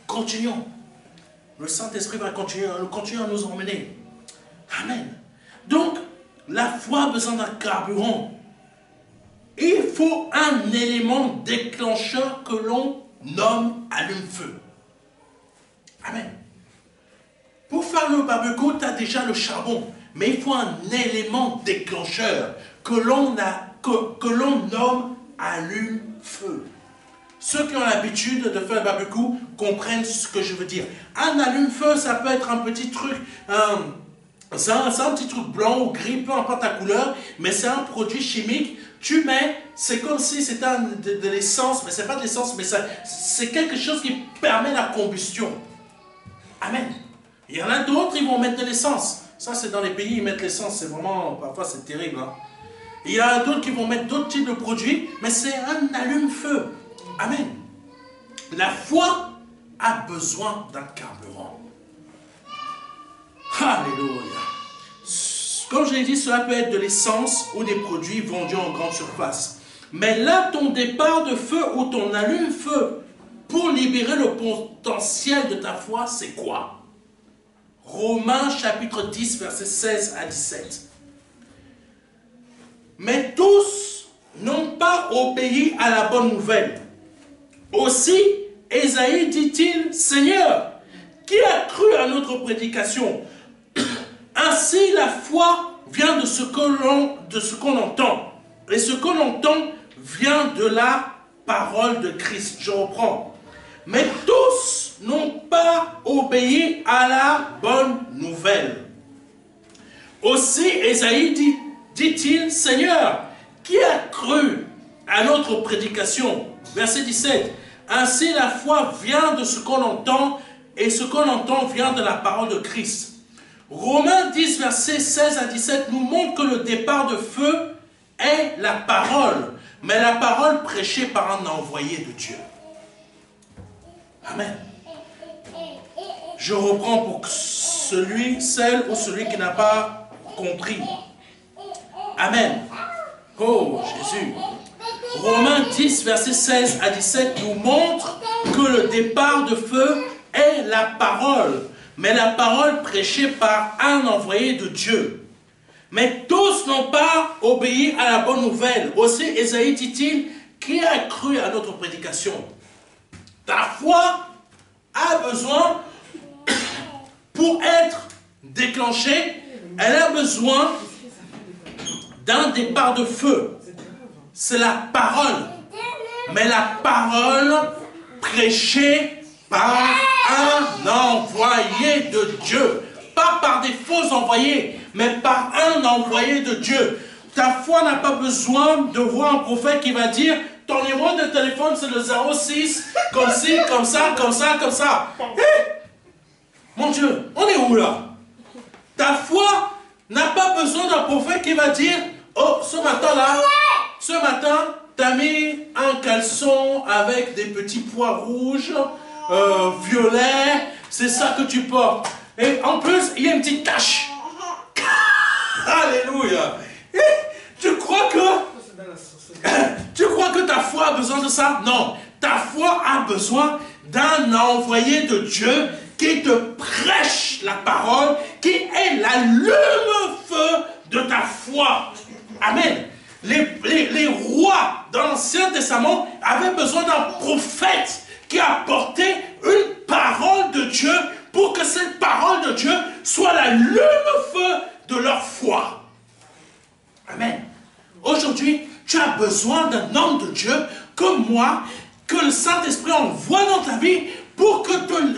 Continuons. Le Saint-Esprit va continuer à nous emmener. Amen. Donc, la foi a besoin d'un carburant. Il faut un élément déclencheur que l'on nomme allume-feu. Amen. Pour faire le barbecue, tu as déjà le charbon. Mais il faut un élément déclencheur que l'on nomme allume-feu. Ceux qui ont l'habitude de faire le barbecue comprennent ce que je veux dire. Un allume-feu, ça peut être un petit truc, c'est un petit truc blanc ou gris, peu importe la couleur, mais c'est un produit chimique. Tu mets, c'est comme si c'était de l'essence, mais ce n'est pas de l'essence, mais c'est quelque chose qui permet la combustion. Amen. Il y en a d'autres, ils vont mettre de l'essence. Ça, c'est dans les pays, ils mettent l'essence, c'est vraiment, parfois c'est terrible. Il y en a d'autres qui vont mettre d'autres types de produits, mais c'est un allume-feu. Amen. La foi a besoin d'un carburant. Alléluia. comme je l'ai dit, cela peut être de l'essence ou des produits vendus en grande surface. Mais là, ton départ de feu ou ton allume-feu pour libérer le potentiel de ta foi, c'est quoi? Romains chapitre 10, versets 16 à 17. Mais tous n'ont pas obéi à la bonne nouvelle. Aussi, Ésaïe dit-il, Seigneur, qui a cru à notre prédication? Ainsi, la foi vient de ce qu'on entend. Et ce qu'on entend vient de la parole de Christ. Je reprends. Mais tous n'ont pas obéi à la bonne nouvelle. Aussi, Ésaïe dit-il, Seigneur, qui a cru à notre prédication? Verset 17. Ainsi, la foi vient de ce qu'on entend, et ce qu'on entend vient de la parole de Christ. Romains 10, versets 16 à 17 nous montre que le départ de feu est la parole, mais la parole prêchée par un envoyé de Dieu. Amen. Je reprends pour celle ou celui qui n'a pas compris. Amen. Oh, Jésus. Romains 10, versets 16 à 17 nous montre que le départ de feu est la parole, mais la parole prêchée par un envoyé de Dieu. Mais tous n'ont pas obéi à la bonne nouvelle. Aussi, Ésaïe dit-il, qui a cru à notre prédication? Ta foi a besoin, pour être déclenchée, elle a besoin d'un départ de feu. C'est la parole. Mais la parole prêchée par un envoyé de Dieu. Pas par des faux envoyés, mais par un envoyé de Dieu. Ta foi n'a pas besoin de voir un prophète qui va dire ton numéro de téléphone c'est le 06, comme ci, comme ça, comme ça, comme ça. Mon Dieu, on est où là? Ta foi n'a pas besoin d'un prophète qui va dire oh, ce matin, tu as mis un caleçon avec des petits pois rouges, violets, c'est ça que tu portes. Et en plus, il y a une petite tache. Alléluia. Tu crois que ta foi a besoin de ça? Non. Ta foi a besoin d'un envoyé de Dieu qui te prêche la parole, qui est l'allume-feu de ta foi. Amen. Les rois dans l'Ancien Testament avaient besoin d'un prophète qui apportait une parole de Dieu pour que cette parole de Dieu soit l'allume-feu de leur foi. Amen. Aujourd'hui, tu as besoin d'un homme de Dieu comme moi, que le Saint-Esprit envoie dans ta vie pour que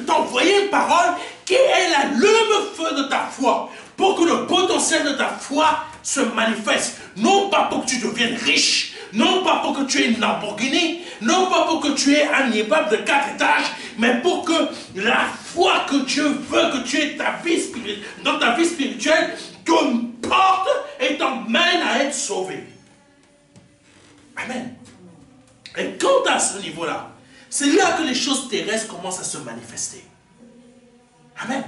t'envoyer une parole qui est l'allume-feu de ta foi, pour que le potentiel de ta foi se manifeste. Non pas pour que tu deviennes riche, non pas pour que tu aies une Lamborghini, non pas pour que tu aies un immeuble de 4 étages, mais pour que la foi que Dieu veut que tu aies dans ta vie spirituelle te porte et t'emmène à être sauvé. Amen. Et quand à ce niveau-là, c'est là que les choses terrestres commencent à se manifester. Amen.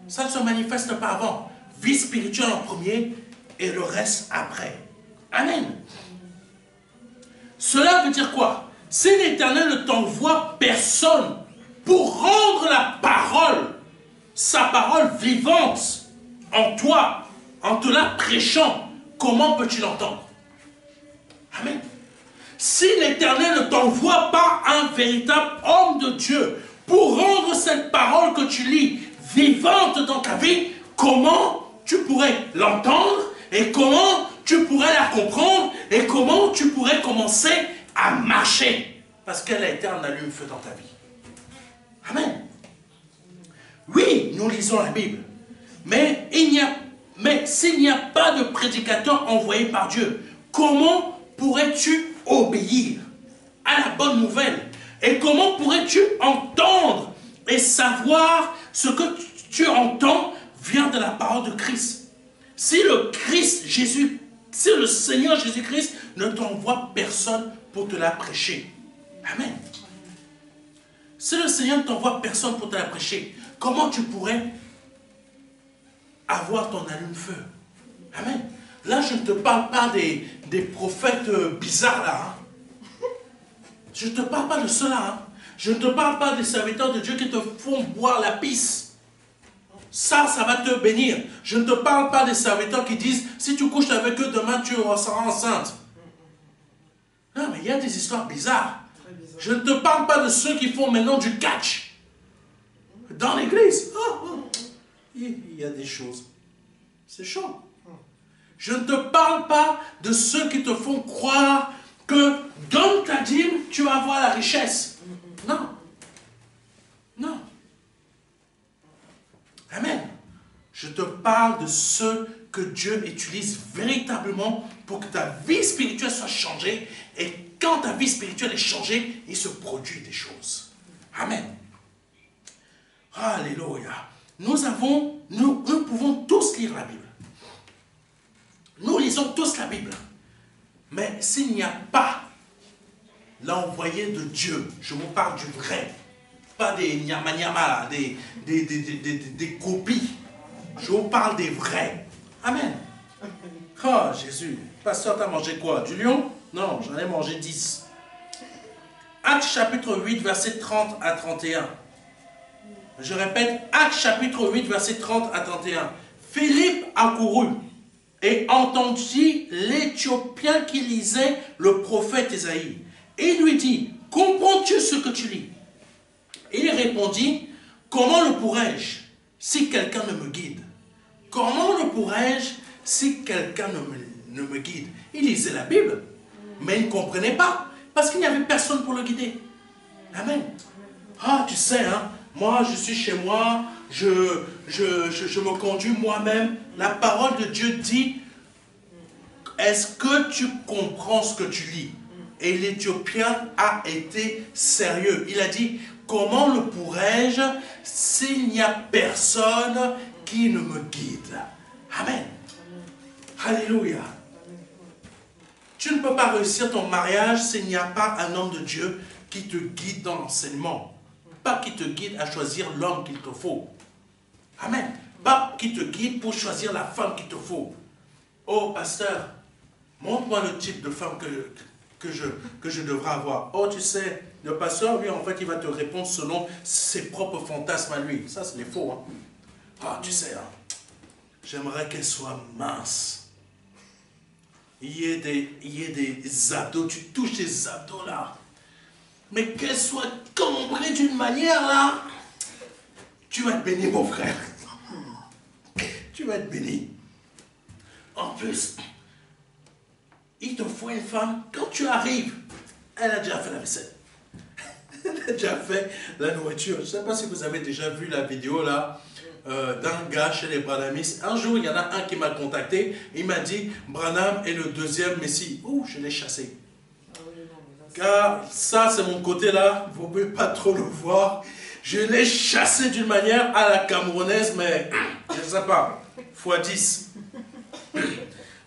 Ça ne se manifeste pas avant. Vie spirituelle en premier et le reste après. Amen. Cela veut dire quoi? Si l'Éternel ne t'envoie personne pour rendre la parole, sa parole vivante en toi, en te la prêchant, comment peux-tu l'entendre? Amen. Si l'Éternel ne t'envoie pas un véritable homme de Dieu pour rendre cette parole que tu lis vivante dans ta vie, comment tu pourrais l'entendre et comment tu pourrais la comprendre et comment tu pourrais commencer à marcher parce qu'elle a été un allume-feu dans ta vie. Amen. Oui, nous lisons la Bible, mais s'il n'y a pas de prédicateur envoyé par Dieu, comment pourrais-tu obéir à la bonne nouvelle? Et comment pourrais-tu entendre et savoir ce que tu entends vient de la parole de Christ? Si le Seigneur Jésus-Christ ne t'envoie personne pour te la prêcher. Amen. Si le Seigneur ne t'envoie personne pour te la prêcher, comment tu pourrais avoir ton allume-feu? Amen. Là, je ne te parle pas des prophètes bizarres là. Hein. Je ne te parle pas de cela. Hein. Je ne te parle pas des serviteurs de Dieu qui te font boire la pisse. Ça va te bénir. Je ne te parle pas des serviteurs qui disent, si tu couches avec eux demain, tu seras enceinte. Non, mais il y a des histoires bizarres. Je ne te parle pas de ceux qui font maintenant du catch. Dans l'église. Il y a des choses. C'est chaud. Je ne te parle pas de ceux qui te font croire que donne ta dîme, tu vas avoir la richesse. Non. Non. Amen. Je te parle de ceux que Dieu utilise véritablement pour que ta vie spirituelle soit changée. Et quand ta vie spirituelle est changée, il se produit des choses. Amen. Alléluia. Nous pouvons tous lire la Bible. Nous lisons tous la Bible. Mais s'il n'y a pas l'envoyé de Dieu, je vous parle du vrai, pas des nyama-nyama, des copies. Je vous parle des vrais. Amen. Oh Jésus. Pasteur, t'as mangé quoi? Du lion? Non, j'en ai mangé 10. Actes chapitre 8, verset 30 à 31. Je répète, Actes chapitre 8, verset 30 à 31. Philippe accourut et entendit l'Éthiopien qui lisait le prophète Ésaïe. Et il lui dit, comprends-tu ce que tu lis? Il répondit, comment le pourrais-je si quelqu'un ne me guide? Comment le pourrais-je si quelqu'un ne me guide? Il lisait la Bible, mais il ne comprenait pas, parce qu'il n'y avait personne pour le guider. Amen. Ah, tu sais, hein, moi je suis chez moi, je me conduis moi-même. La parole de Dieu dit, est-ce que tu comprends ce que tu lis? Et l'Éthiopien a été sérieux. Il a dit, comment le pourrais-je s'il n'y a personne qui ne me guide? Amen. Alléluia. Tu ne peux pas réussir ton mariage s'il n'y a pas un homme de Dieu qui te guide dans l'enseignement. Pas qui te guide à choisir l'homme qu'il te faut. Amen. Pas qui te guide pour choisir la femme qu'il te faut. Oh, pasteur, montre-moi le type de femme que je devrais avoir. Oh, tu sais, le pasteur, lui, en fait, il va te répondre selon ses propres fantasmes à lui. Ça, c'est les faux. Hein. Ah, tu sais, hein, j'aimerais qu'elle soit mince. Il y ait des abdos, tu touches des abdos là. Mais qu'elle soit cambrée d'une manière là. Tu vas être béni, mon frère. Tu vas être béni. En plus, il te faut une femme, quand tu arrives, elle a déjà fait la vaisselle. Elle a déjà fait la nourriture. Je ne sais pas si vous avez déjà vu la vidéo là, d'un gars chez les Branhamistes. Un jour, il y en a un qui m'a contacté. Il m'a dit, Branham est le deuxième Messie. Ouh, je l'ai chassé. Car ça, c'est mon côté là. Vous ne pouvez pas trop le voir. Je l'ai chassé d'une manière à la camerounaise, mais je ne sais pas, x10.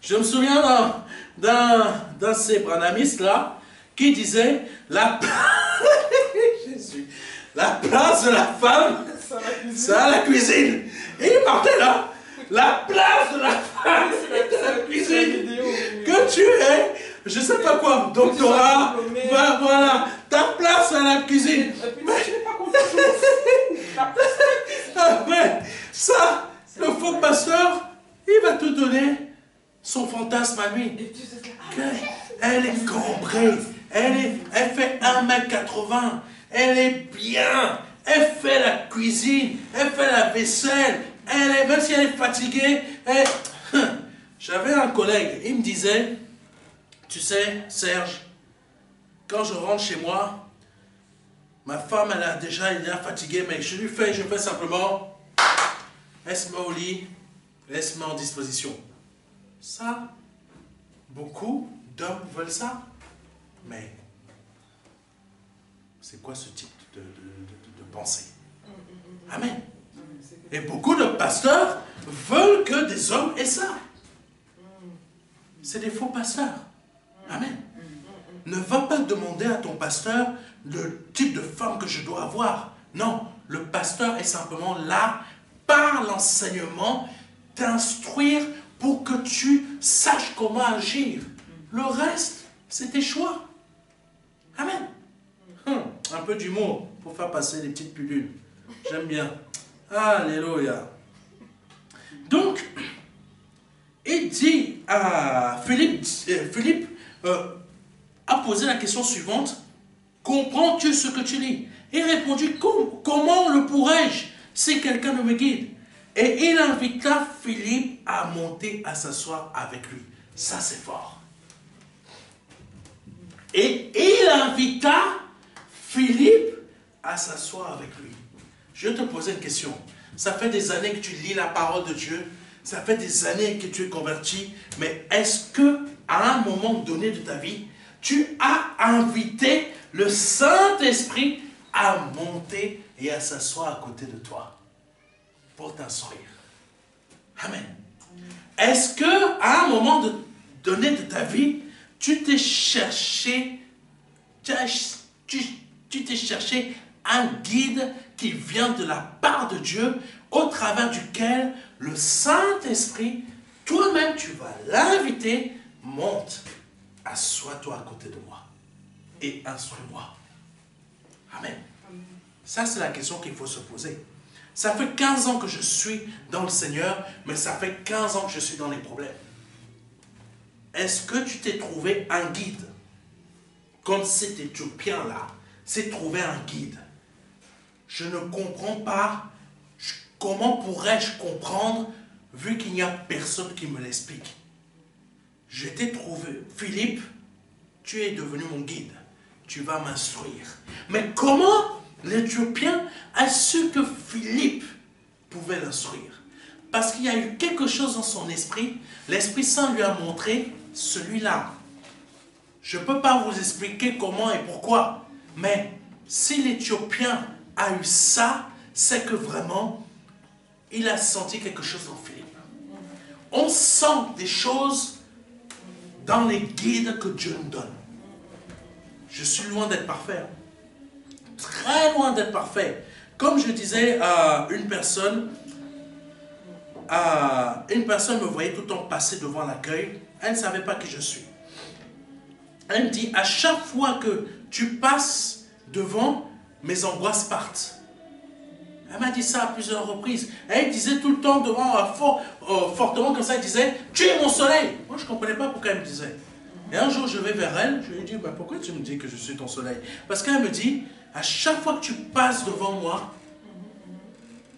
Je me souviens d'un de ces branhamistes là qui disait la place de la femme, c'est à la cuisine. Et il partait là. La place de la femme, c'est à la cuisine. Que tu es, je sais pas quoi, doctorat, voilà, ta place à la cuisine. Mais ça, le faux pasteur, il va te donner son fantasme à lui. Elle est cambrée, elle fait 1m80, elle est bien, elle fait la cuisine, elle fait la vaisselle, même si elle est fatiguée, J'avais un collègue, il me disait, tu sais, Serge, quand je rentre chez moi, ma femme, elle est fatiguée, mais je fais simplement, elle se met au lit, elle se met en disposition. Ça, beaucoup d'hommes veulent ça, mais c'est quoi ce type de pensée? Amen. Et beaucoup de pasteurs veulent que des hommes aient ça. C'est des faux pasteurs. Amen. Ne va pas demander à ton pasteur le type de femme que je dois avoir. Non, le pasteur est simplement là, par l'enseignement, t'instruire pour que tu saches comment agir. Le reste, c'est tes choix. Amen. Un peu d'humour pour faire passer les petites pilules. J'aime bien. Alléluia. Donc, il dit à Philippe, a posé la question suivante. Comprends-tu ce que tu lis? Il répondit, comment le pourrais-je si quelqu'un ne me guide? Et il invita Philippe à monter, à s'asseoir avec lui. Ça, c'est fort. Et il invita Philippe à s'asseoir avec lui. Je vais te poser une question. Ça fait des années que tu lis la parole de Dieu. Ça fait des années que tu es converti. Mais est-ce que à un moment donné de ta vie, tu as invité le Saint-Esprit à monter et à s'asseoir à côté de toi pour t'instruire? Amen. Est-ce que à un moment donné de ta vie, tu t'es cherché, tu t'es cherché un guide qui vient de la part de Dieu, au travers duquel le Saint-Esprit, toi-même, tu vas l'inviter, monte, assois-toi à côté de moi et instruis-moi. Amen. Ça, c'est la question qu'il faut se poser. Ça fait 15 ans que je suis dans le Seigneur, mais ça fait 15 ans que je suis dans les problèmes. Est-ce que tu t'es trouvé un guide? Comme cet Éthiopien-là s'est trouvé un guide. Je ne comprends pas. Comment pourrais-je comprendre vu qu'il n'y a personne qui me l'explique? Je t'ai trouvé. Philippe, tu es devenu mon guide. Tu vas m'instruire. Mais comment l'Éthiopien a su que Philippe pouvait l'instruire? Parce qu'il y a eu quelque chose dans son esprit. L'Esprit Saint lui a montré celui-là. Je ne peux pas vous expliquer comment et pourquoi. Mais si l'Éthiopien a eu ça, c'est que vraiment, il a senti quelque chose en Philippe. On sent des choses dans les guides que Dieu nous donne. Je suis loin d'être parfait. Très loin d'être parfait. Comme je disais à une personne me voyait tout le temps passer devant l'accueil. Elle ne savait pas qui je suis. Elle me dit, à chaque fois que tu passes devant, mes angoisses partent. Elle m'a dit ça à plusieurs reprises. Elle disait tout le temps devant, fortement comme ça, elle disait, tu es mon soleil. Moi, je ne comprenais pas pourquoi elle me disait. Et un jour, je vais vers elle, je lui dis, bah, pourquoi tu me dis que je suis ton soleil? Parce qu'elle me dit, à chaque fois que tu passes devant moi,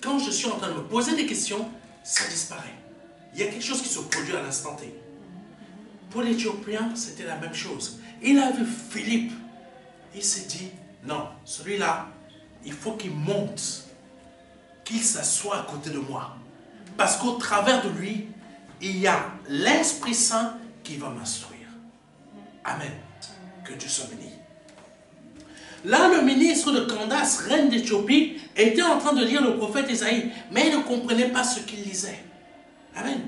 quand je suis en train de me poser des questions, ça disparaît. Il y a quelque chose qui se produit à l'instant T. Pour l'Éthiopien, c'était la même chose. Il a vu Philippe. Il s'est dit, non, celui-là, il faut qu'il monte, qu'il s'assoie à côté de moi. Parce qu'au travers de lui, il y a l'Esprit Saint qui va m'instruire. Amen. Que Dieu soit béni. Là, le ministre de Candace, reine d'Éthiopie, était en train de lire le prophète Ésaïe, mais il ne comprenait pas ce qu'il lisait. Amen.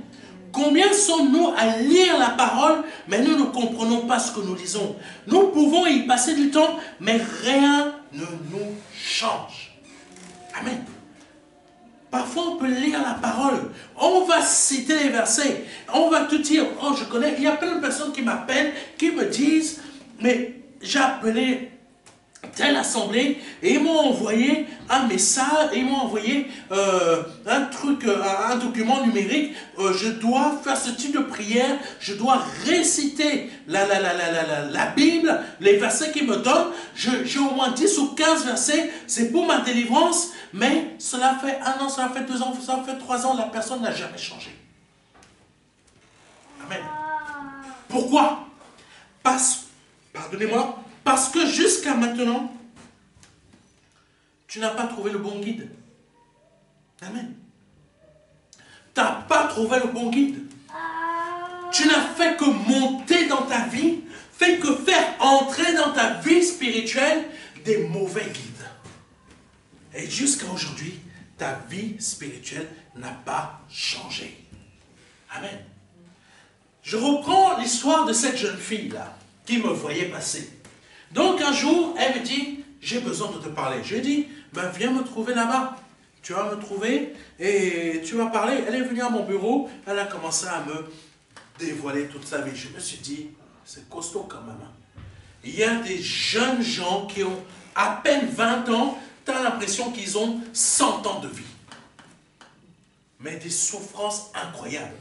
Combien sommes-nous à lire la parole, mais nous ne comprenons pas ce que nous lisons? Nous pouvons y passer du temps, mais rien ne nous change. Amen. Parfois, on peut lire la parole. On va citer les versets. On va tout dire. Oh, je connais. Il y a plein de personnes qui m'appellent, qui me disent, mais j'ai appelé telle assemblée et ils m'ont envoyé un message, ils m'ont envoyé un truc, un document numérique. Je dois faire ce type de prière, je dois réciter la Bible, les versets qu'ils me donnent. J'ai au moins 10 ou 15 versets, c'est pour ma délivrance, mais cela fait 1 an, cela fait 2 ans, cela fait 3 ans, la personne n'a jamais changé. Amen. Pourquoi? Pardonnez-moi, parce que jusqu'à maintenant, tu n'as pas trouvé le bon guide. Amen. Tu n'as pas trouvé le bon guide. Tu n'as fait que monter dans ta vie, fait que faire entrer dans ta vie spirituelle des mauvais guides. Et jusqu'à aujourd'hui, ta vie spirituelle n'a pas changé. Amen. Je reprends l'histoire de cette jeune fille-là, qui me voyait passer. Donc un jour, elle me dit, j'ai besoin de te parler. Je lui ai dit, ben, viens me trouver là-bas. tu vas me trouver et tu vas parler. Elle est venue à mon bureau, elle a commencé à me dévoiler toute sa vie. Je me suis dit, c'est costaud quand même. Il y a des jeunes gens qui ont à peine 20 ans, tu as l'impression qu'ils ont 100 ans de vie. Mais des souffrances incroyables.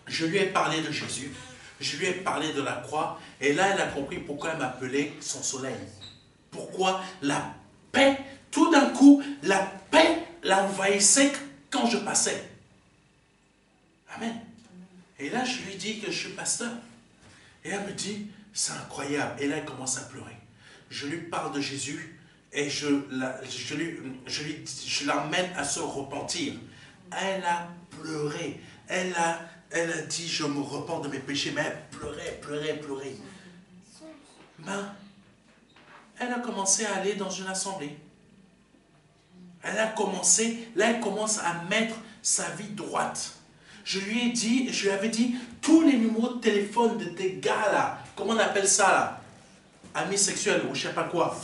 Je lui ai parlé de Jésus, je lui ai parlé de la croix, et là elle a compris pourquoi elle m'appelait son soleil. Pourquoi la paix, tout d'un coup, la paix l'envahissait quand je passais. Amen. Et là je lui dis que je suis pasteur. Et elle me dit, c'est incroyable. Et là elle commence à pleurer. Je lui parle de Jésus et je l'emmène à se repentir. Elle a pleuré. Elle a dit, je me repens de mes péchés, mais elle pleurait. Ben, elle a commencé à aller dans une assemblée. Là, elle commence à mettre sa vie droite. Je lui avais dit, tous les numéros de téléphone de tes gars là, comment on appelle ça là, amis sexuels ou je sais pas quoi,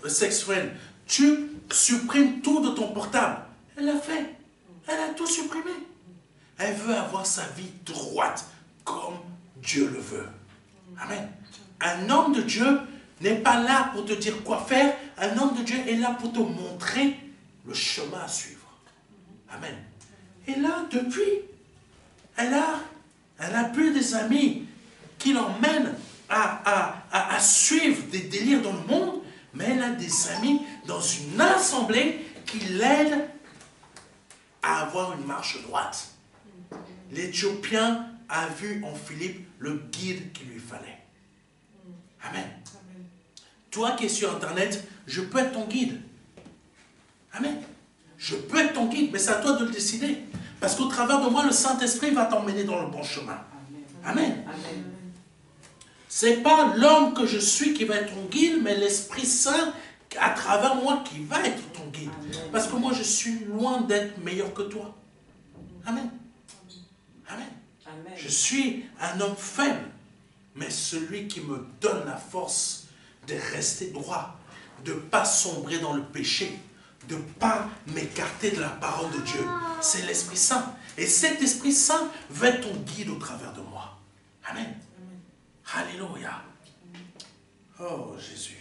sex friend, tu supprimes tout de ton portable. Elle l'a fait. Elle a tout supprimé. Elle veut avoir sa vie droite, comme Dieu le veut. Amen. Un homme de Dieu n'est pas là pour te dire quoi faire. Un homme de Dieu est là pour te montrer le chemin à suivre. Amen. Et là, depuis, elle a plus des amis qui l'emmènent à suivre des délires dans le monde, mais elle a des amis dans une assemblée qui l'aident à avoir une marche droite. L'Éthiopien a vu en Philippe le guide qu'il lui fallait. Amen. Toi qui es sur Internet, je peux être ton guide. Amen. Je peux être ton guide, mais c'est à toi de le décider. Parce qu'au travers de moi, le Saint-Esprit va t'emmener dans le bon chemin. Amen. Ce n'est pas l'homme que je suis qui va être ton guide, mais l'Esprit Saint à travers moi qui va être ton guide. Parce que moi, je suis loin d'être meilleur que toi. Amen. Amen. Je suis un homme faible, mais celui qui me donne la force de rester droit, de ne pas sombrer dans le péché, de ne pas m'écarter de la parole de Dieu. C'est l'Esprit Saint. Et cet Esprit Saint va être ton guide au travers de moi. Amen. Alléluia. Oh Jésus.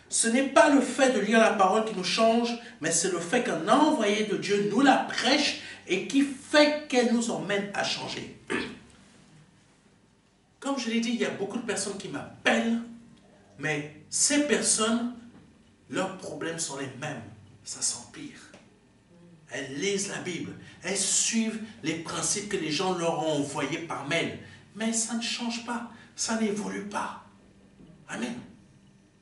Ce n'est pas le fait de lire la parole qui nous change, mais c'est le fait qu'un envoyé de Dieu nous la prêche et qui fait qu'elle nous emmène à changer. Comme je l'ai dit, il y a beaucoup de personnes qui m'appellent, mais ces personnes, leurs problèmes sont les mêmes. Ça s'empire. Elles lisent la Bible. Elles suivent les principes que les gens leur ont envoyés par mail. Mais ça ne change pas. Ça n'évolue pas. Amen.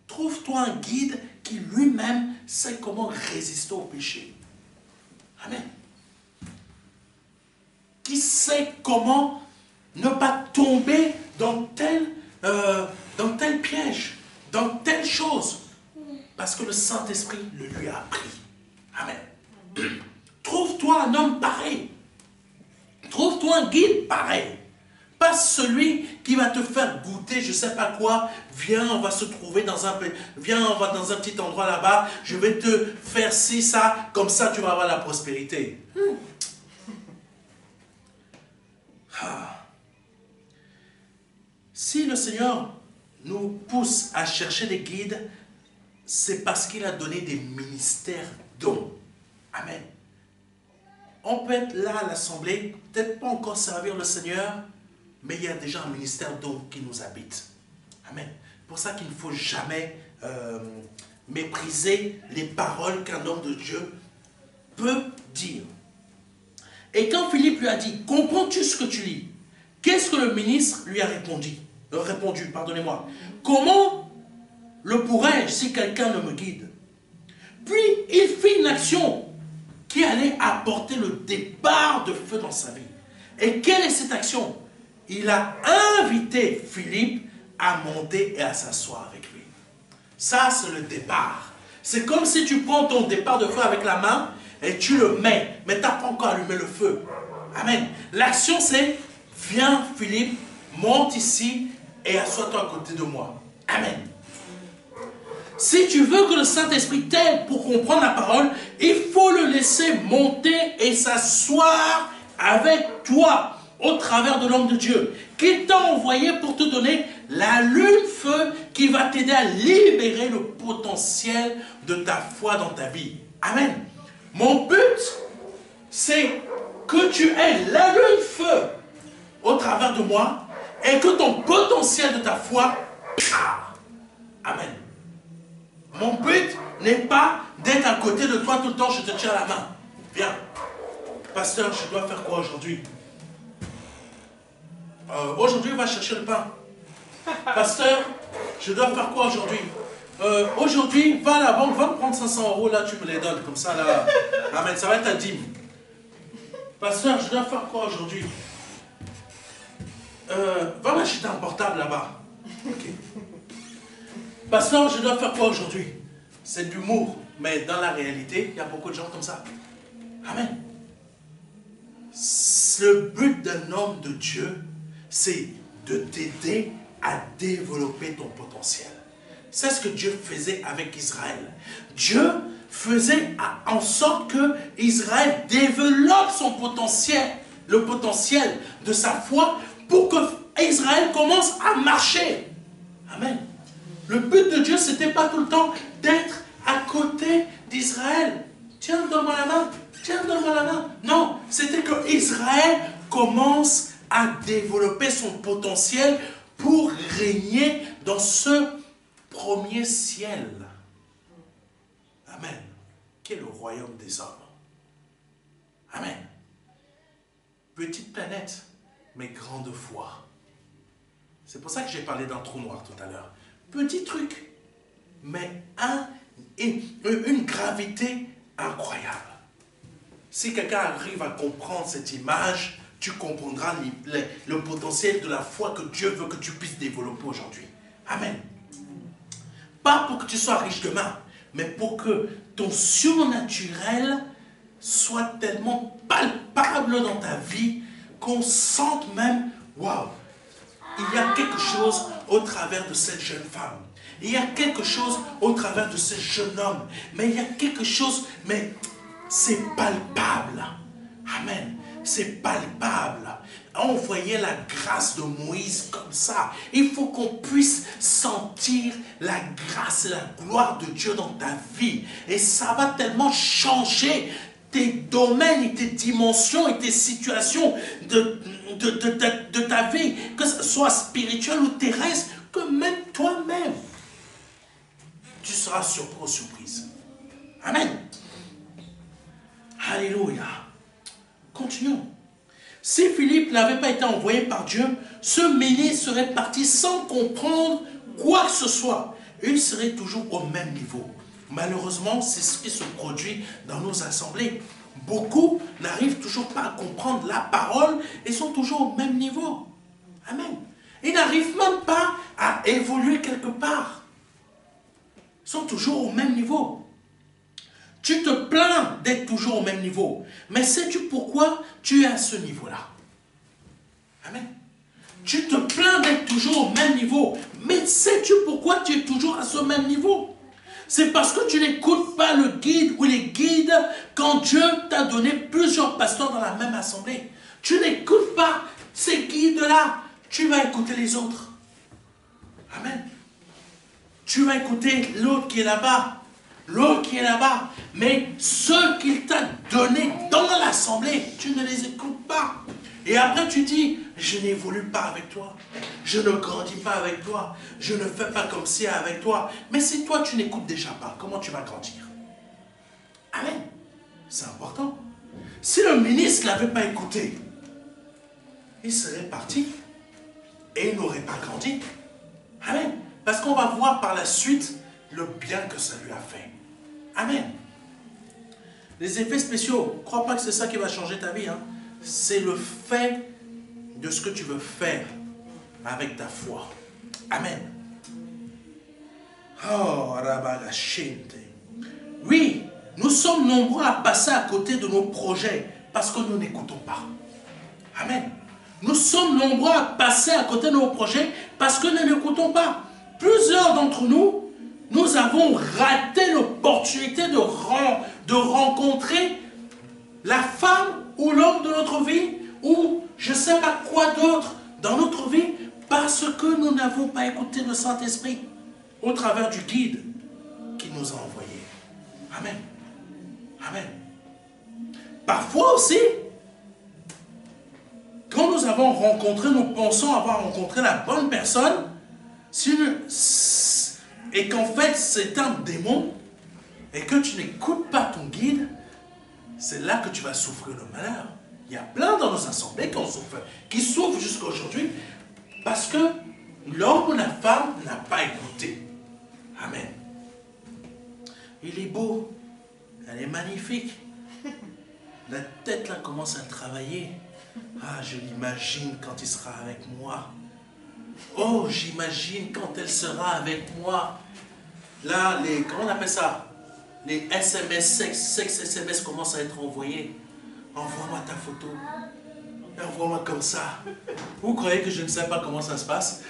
Trouve-toi un guide qui lui-même sait comment résister au péché. Amen. Qui sait comment ne pas tomber dans tel piège, dans telle chose. Parce que le Saint-Esprit le lui a appris. Amen. Trouve-toi un homme pareil. Trouve-toi un guide pareil. Pas celui qui va te faire goûter je ne sais pas quoi. Viens, on va se trouver dans un petit endroit là-bas. Je vais te faire ci, ça. Comme ça, tu vas avoir la prospérité. Si le Seigneur nous pousse à chercher des guides, c'est parce qu'il a donné des ministères dons. Amen. On peut être là à l'assemblée, peut-être pas encore servir le Seigneur, mais il y a déjà un ministère dons qui nous habite. Amen. C'est pour ça qu'il ne faut jamais mépriser les paroles qu'un homme de Dieu peut dire. Et quand Philippe lui a dit, comprends-tu ce que tu lis? Qu'est-ce que le ministre lui a répondu? Pardonnez-moi. Comment le pourrais-je si quelqu'un ne me guide? Puis il fit une action qui allait apporter le départ de feu dans sa vie. Et quelle est cette action? Il a invité Philippe à monter et à s'asseoir avec lui. Ça, c'est le départ. C'est comme si tu prends ton départ de feu avec la main et tu le mets, mais tu n'as pas encore allumé le feu. Amen. L'action, c'est, viens Philippe, monte ici et assois-toi à côté de moi. Amen. Si tu veux que le Saint-Esprit t'aide pour comprendre la parole, il faut le laisser monter et s'asseoir avec toi au travers de l'homme de Dieu qui t'a envoyé pour te donner la lune feu qui va t'aider à libérer le potentiel de ta foi dans ta vie. Amen. Mon but, c'est que tu aies la lune feu au travers de moi et que ton potentiel de ta foi... Amen. Mon but n'est pas d'être à côté de toi tout le temps, je te tiens la main. Viens. Pasteur, je dois faire quoi aujourd'hui? Aujourd'hui, va chercher le pain. Pasteur, je dois faire quoi aujourd'hui? Aujourd'hui, va à la banque, va me prendre 500 €, là, tu me les donnes, comme ça, là. Amen, ça va être ta dîme. Pasteur, je dois faire quoi aujourd'hui? Va m'acheter un portable là-bas. Ok. Pasteur, je dois faire quoi aujourd'hui? C'est de l'humour, mais dans la réalité, il y a beaucoup de gens comme ça. Amen. Le but d'un homme de Dieu, c'est de t'aider à développer ton potentiel. C'est ce que Dieu faisait avec Israël. Dieu faisait en sorte que Israël développe son potentiel, le potentiel de sa foi, pour que Israël commence à marcher. Amen. Le but de Dieu, ce n'était pas tout le temps d'être à côté d'Israël. Tiens, donne-moi la main. Tiens, donne-moi la main. Non, c'était que Israël commence à développer son potentiel pour régner dans ce premier ciel. Amen. Qui est le royaume des hommes. Amen. Petite planète, mais grande foi. C'est pour ça que j'ai parlé d'un trou noir tout à l'heure. Petit truc, mais une gravité incroyable. Si quelqu'un arrive à comprendre cette image, tu comprendras le potentiel de la foi que Dieu veut que tu puisses développer aujourd'hui. Amen. Pas pour que tu sois riche demain, mais pour que ton surnaturel soit tellement palpable dans ta vie qu'on sente même, waouh, il y a quelque chose au travers de cette jeune femme. Il y a quelque chose au travers de ce jeune homme. Mais il y a quelque chose, mais c'est palpable. Amen. C'est palpable. On voyait la grâce de Moïse comme ça. Il faut qu'on puisse sentir la grâce et la gloire de Dieu dans ta vie. Et ça va tellement changer tes domaines et tes dimensions et tes situations de ta vie, que ce soit spirituel ou terrestre, que même toi-même, tu seras surpris ou surprise. Amen. Alléluia. Continuons. Si Philippe n'avait pas été envoyé par Dieu, ce ministre serait parti sans comprendre quoi que ce soit. Il serait toujours au même niveau. Malheureusement, c'est ce qui se produit dans nos assemblées. Beaucoup n'arrivent toujours pas à comprendre la parole et sont toujours au même niveau. Amen. Ils n'arrivent même pas à évoluer quelque part. Ils sont toujours au même niveau. Tu te plains d'être toujours au même niveau. Mais sais-tu pourquoi tu es à ce niveau-là? Amen. Tu te plains d'être toujours au même niveau. Mais sais-tu pourquoi tu es toujours à ce même niveau? C'est parce que tu n'écoutes pas le guide ou les guides quand Dieu t'a donné plusieurs pasteurs dans la même assemblée. Tu n'écoutes pas ces guides-là. Tu vas écouter les autres. Amen. Tu vas écouter l'autre qui est là-bas. L'autre qui est là-bas. Mais ceux qu'il t'a donnés dans l'assemblée, tu ne les écoutes pas. Et après tu dis, je n'évolue pas avec toi. Je ne grandis pas avec toi. Je ne fais pas comme si avec toi. Mais si toi tu n'écoutes déjà pas, comment tu vas grandir? Amen. C'est important. Si le ministre ne l'avait pas écouté, il serait parti et il n'aurait pas grandi. Amen. Parce qu'on va voir par la suite le bien que ça lui a fait. Amen. Les effets spéciaux, ne crois pas que c'est ça qui va changer ta vie. Hein. C'est le fait de ce que tu veux faire avec ta foi. Amen. Oh, Rabagashente. Oui, nous sommes nombreux à passer à côté de nos projets parce que nous n'écoutons pas. Amen. Nous sommes nombreux à passer à côté de nos projets parce que nous n'écoutons pas. Plusieurs d'entre nous nous avons raté l'opportunité de rencontrer la femme ou l'homme de notre vie, ou je ne sais pas quoi d'autre dans notre vie, parce que nous n'avons pas écouté le Saint-Esprit au travers du guide qu'il nous a envoyé. Amen. Amen. Parfois aussi, quand nous avons rencontré, nous pensons avoir rencontré la bonne personne, et qu'en fait c'est un démon, et que tu n'écoutes pas ton guide, c'est là que tu vas souffrir le malheur. Il y a plein dans nos assemblées qui souffrent jusqu'à aujourd'hui parce que l'homme ou la femme n'a pas écouté. Amen. Il est beau, elle est magnifique. La tête là commence à travailler. Ah, je l'imagine quand il sera avec moi. Oh, j'imagine quand elle sera avec moi. Là, comment on appelle ça? Les SMS, sexe SMS commencent à être envoyés. Envoie-moi ta photo. Envoie-moi comme ça. Vous croyez que je ne sais pas comment ça se passe?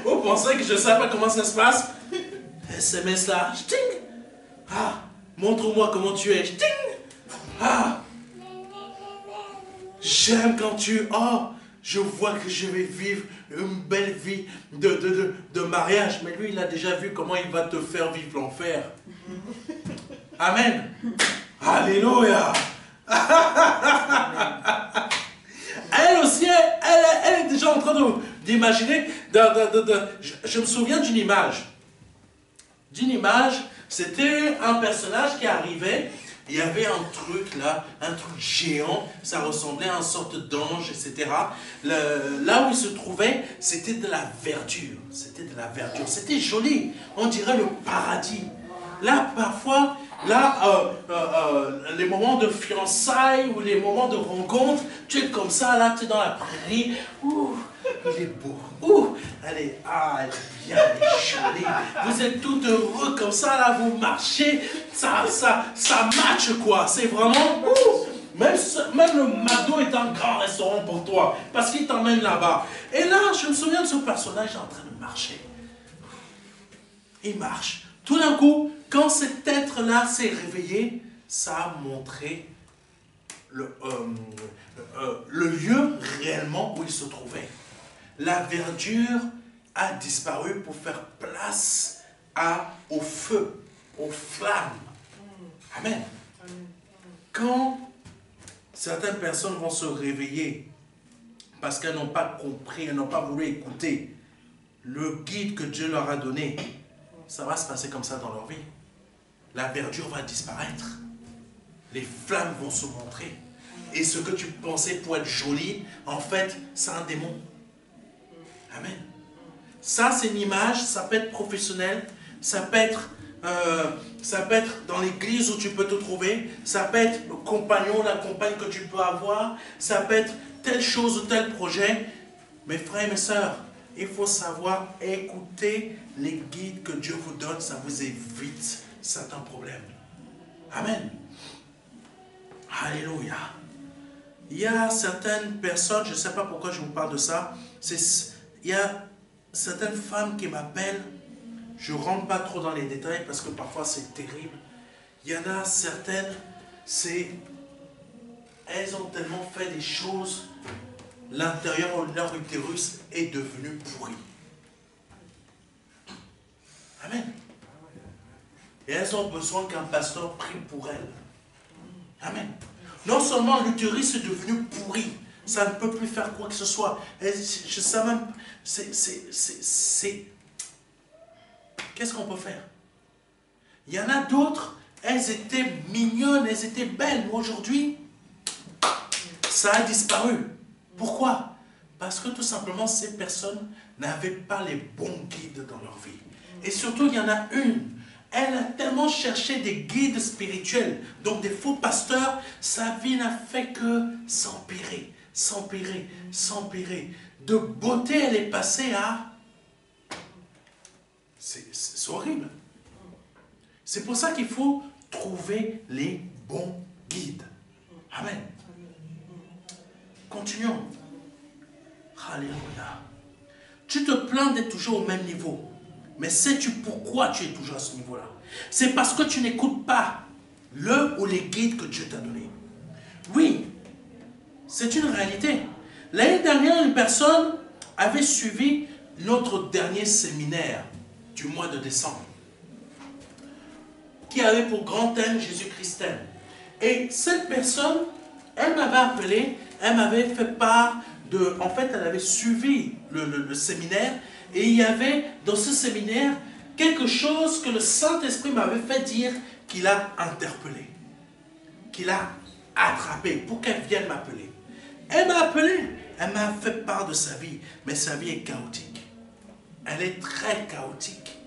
Vous pensez que je ne sais pas comment ça se passe? SMS là. Ch'ting. Ah, montre-moi comment tu es. Ch'ting. Ah, j'aime quand tu... Oh, je vois que je vais vivre une belle vie de mariage. Mais lui, il a déjà vu comment il va te faire vivre l'enfer. Amen. Alléluia. Elle aussi, elle est déjà en train d'imaginer. Je me souviens d'une image. C'était un personnage qui arrivait. Il y avait un truc là, un truc géant, ça ressemblait à une sorte d'ange, etc. Là où il se trouvait, c'était de la verdure. C'était joli, on dirait le paradis. Là, parfois, les moments de fiançailles ou les moments de rencontre, tu es comme ça, là, tu es dans la prairie. Ouh, il est beau. Ouh, elle est bien, elle est jolie. Vous êtes tout heureux comme ça, là, vous marchez. Ça match, quoi. C'est vraiment... Ouh, même le McDo est un grand restaurant pour toi, parce qu'il t'emmène là-bas. Et là, je me souviens de ce personnage en train de marcher. Il marche. Tout d'un coup, quand cet être-là s'est réveillé, ça a montré le lieu réellement où il se trouvait. La verdure a disparu pour faire place au feu, aux flammes. Amen. Quand certaines personnes vont se réveiller parce qu'elles n'ont pas compris, elles n'ont pas voulu écouter le guide que Dieu leur a donné, ça va se passer comme ça dans leur vie. La verdure va disparaître. Les flammes vont se montrer. Et ce que tu pensais pour être joli, en fait, c'est un démon. Amen. Ça, c'est une image, ça peut être professionnel, ça peut être dans l'église où tu peux te trouver, ça peut être le compagnon, la compagne que tu peux avoir, ça peut être telle chose ou tel projet. Mes frères et mes sœurs, il faut savoir écouter les guides que Dieu vous donne, ça vous évite certains problèmes. Amen. Alléluia. Il y a certaines personnes, je ne sais pas pourquoi je vous parle de ça, il y a certaines femmes qui m'appellent, je ne rentre pas trop dans les détails parce que parfois c'est terrible. Il y en a certaines, elles ont tellement fait des choses, l'intérieur de leur utérus est devenu pourri. Amen. Et elles ont besoin qu'un pasteur prie pour elles. Amen. Non seulement l'utérus est devenu pourri, ça ne peut plus faire quoi que ce soit. Et je sais même, qu'est-ce qu'on peut faire? Il y en a d'autres, elles étaient mignonnes, elles étaient belles, mais aujourd'hui, ça a disparu. Pourquoi? Parce que tout simplement, ces personnes n'avaient pas les bons guides dans leur vie. Et surtout, il y en a une. Elle a tellement cherché des guides spirituels, donc des faux pasteurs, sa vie n'a fait que s'empirer, s'empirer, s'empirer. De beauté, elle est passée à... C'est horrible. C'est pour ça qu'il faut trouver les bons guides. Amen. Continuons. Alléluia. Tu te plains d'être toujours au même niveau. Mais sais-tu pourquoi tu es toujours à ce niveau-là? C'est parce que tu n'écoutes pas le ou les guides que Dieu t'a donnés. Oui, c'est une réalité. L'année dernière, une personne avait suivi notre dernier séminaire du mois de décembre, qui avait pour grand thème Jésus-Christ. Et cette personne, elle m'avait appelé, elle m'avait fait part de... En fait, elle avait suivi le séminaire, et il y avait dans ce séminaire quelque chose que le Saint-Esprit m'avait fait dire qu'il a interpellé, qu'il a attrapé pour qu'elle vienne m'appeler. Elle m'a appelé, elle m'a fait part de sa vie, mais sa vie est chaotique. Elle est très chaotique.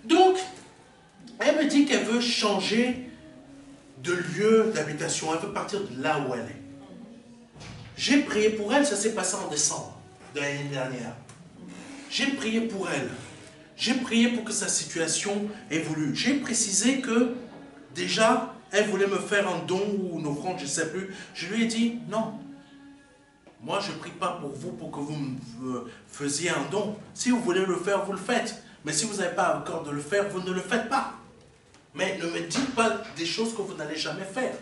Donc, elle me dit qu'elle veut changer de lieu d'habitation, elle veut partir de là où elle est. J'ai prié pour elle, ça s'est passé en décembre de l'année dernière. J'ai prié pour elle. J'ai prié pour que sa situation évolue. J'ai précisé que déjà, elle voulait me faire un don ou une offrande, je ne sais plus. Je lui ai dit, non. Moi, je ne prie pas pour vous pour que vous me faisiez un don. Si vous voulez le faire, vous le faites. Mais si vous n'avez pas encore de le faire, vous ne le faites pas. Mais ne me dites pas des choses que vous n'allez jamais faire.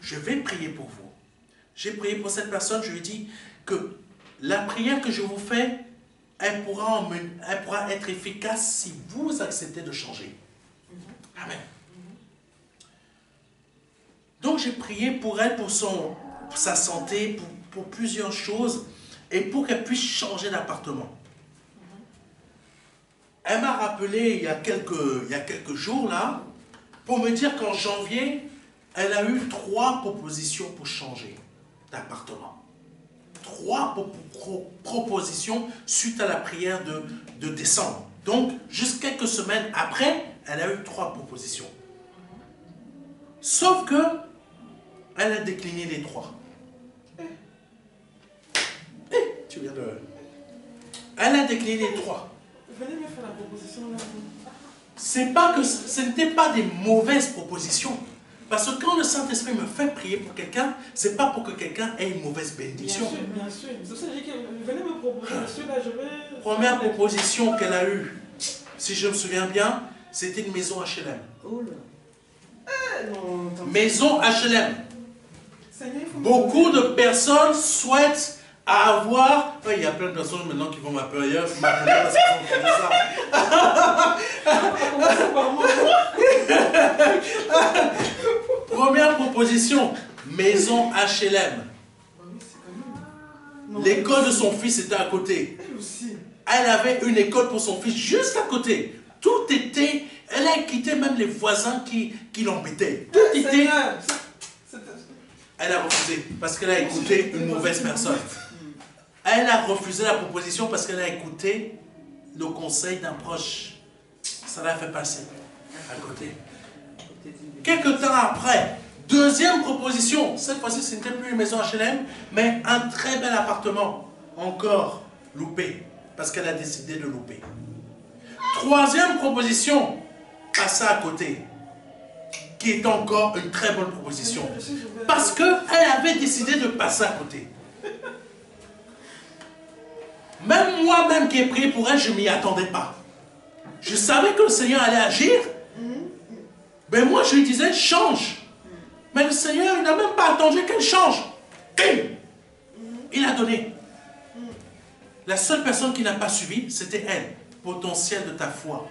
Je vais prier pour vous. J'ai prié pour cette personne, je lui ai dit que la prière que je vous fais, elle pourra être efficace si vous acceptez de changer. Amen. Donc j'ai prié pour elle, pour sa santé, pour plusieurs choses, et pour qu'elle puisse changer d'appartement. Elle m'a rappelé il y a quelques jours là, pour me dire qu'en janvier, elle a eu 3 propositions pour changer d'appartement. 3 propositions suite à la prière de décembre. Donc, juste quelques semaines après, elle a eu 3 propositions. Sauf que, elle a décliné les 3. Tu viens de... Elle a décliné les 3. Venez me faire la proposition là. C'est pas que ce n'était pas des mauvaises propositions. Parce que quand le Saint-Esprit me fait prier pour quelqu'un, c'est pas pour que quelqu'un ait une mauvaise bénédiction. Bien sûr. C'est pour ça que je dis que venez me proposer. Celui-là, je vais... Première proposition qu'elle a eue, si je me souviens bien, c'était une maison HLM. Oh là. Non, maison HLM. Seigneur, beaucoup de personnes souhaitent avoir... Ouais, il y a plein de personnes maintenant qui vont m'appeler parce qu'ils ont entendu ça. Première proposition, maison HLM. L'école de son fils était à côté. Elle avait une école pour son fils juste à côté. Tout était... Elle a quitté même les voisins qui l'embêtaient. Tout était... Elle a refusé parce qu'elle a écouté une mauvaise personne. Elle a refusé la proposition parce qu'elle a écouté le conseil d'un proche. Ça l'a fait passer à côté. Quelques temps après, deuxième proposition. Cette fois-ci, ce n'était plus une maison HLM, mais un très bel appartement. Encore loupé, parce qu'elle a décidé de louper. Troisième proposition, passer à côté, qui est encore une très bonne proposition. Parce qu'elle avait décidé de passer à côté. Même moi-même qui ai prié pour elle, je ne m'y attendais pas. Je savais que le Seigneur allait agir. Mais moi, je lui disais, change. Mais le Seigneur, il n'a même pas attendu qu'elle change. Il a donné. La seule personne qui n'a pas suivi, c'était elle. Potentiel de ta foi.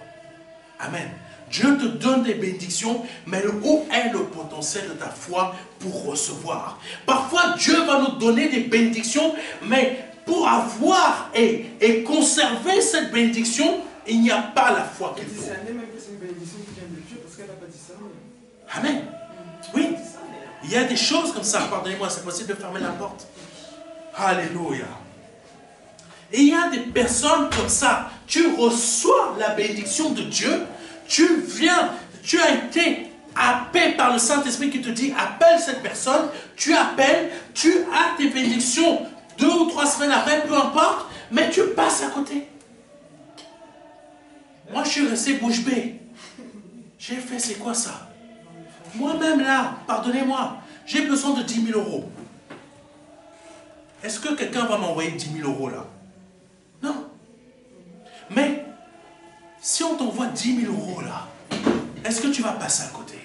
Amen. Dieu te donne des bénédictions, mais où est le potentiel de ta foi pour recevoir? Parfois, Dieu va nous donner des bénédictions, mais pour avoir et conserver cette bénédiction, il n'y a pas la foi qu'il faut. Même que c'est une bénédiction qui vient de Dieu, parce qu'elle n'a pas dit ça. Amen. Oui. Il y a des choses comme ça. Pardonnez-moi, c'est possible de fermer la porte. Alléluia. Et il y a des personnes comme ça. Tu reçois la bénédiction de Dieu. Tu viens, tu as été happé par le Saint-Esprit qui te dit, appelle cette personne. Tu appelles, tu as tes bénédictions 2 ou 3 semaines après, peu importe, mais tu passes à côté. Moi, je suis resté bouche bée. J'ai fait, c'est quoi ça? Moi-même là, pardonnez-moi, j'ai besoin de 10 000 euros. Est-ce que quelqu'un va m'envoyer 10 000 euros là? Non. Mais on t'envoie 10 000 € là, est-ce que tu vas passer à côté?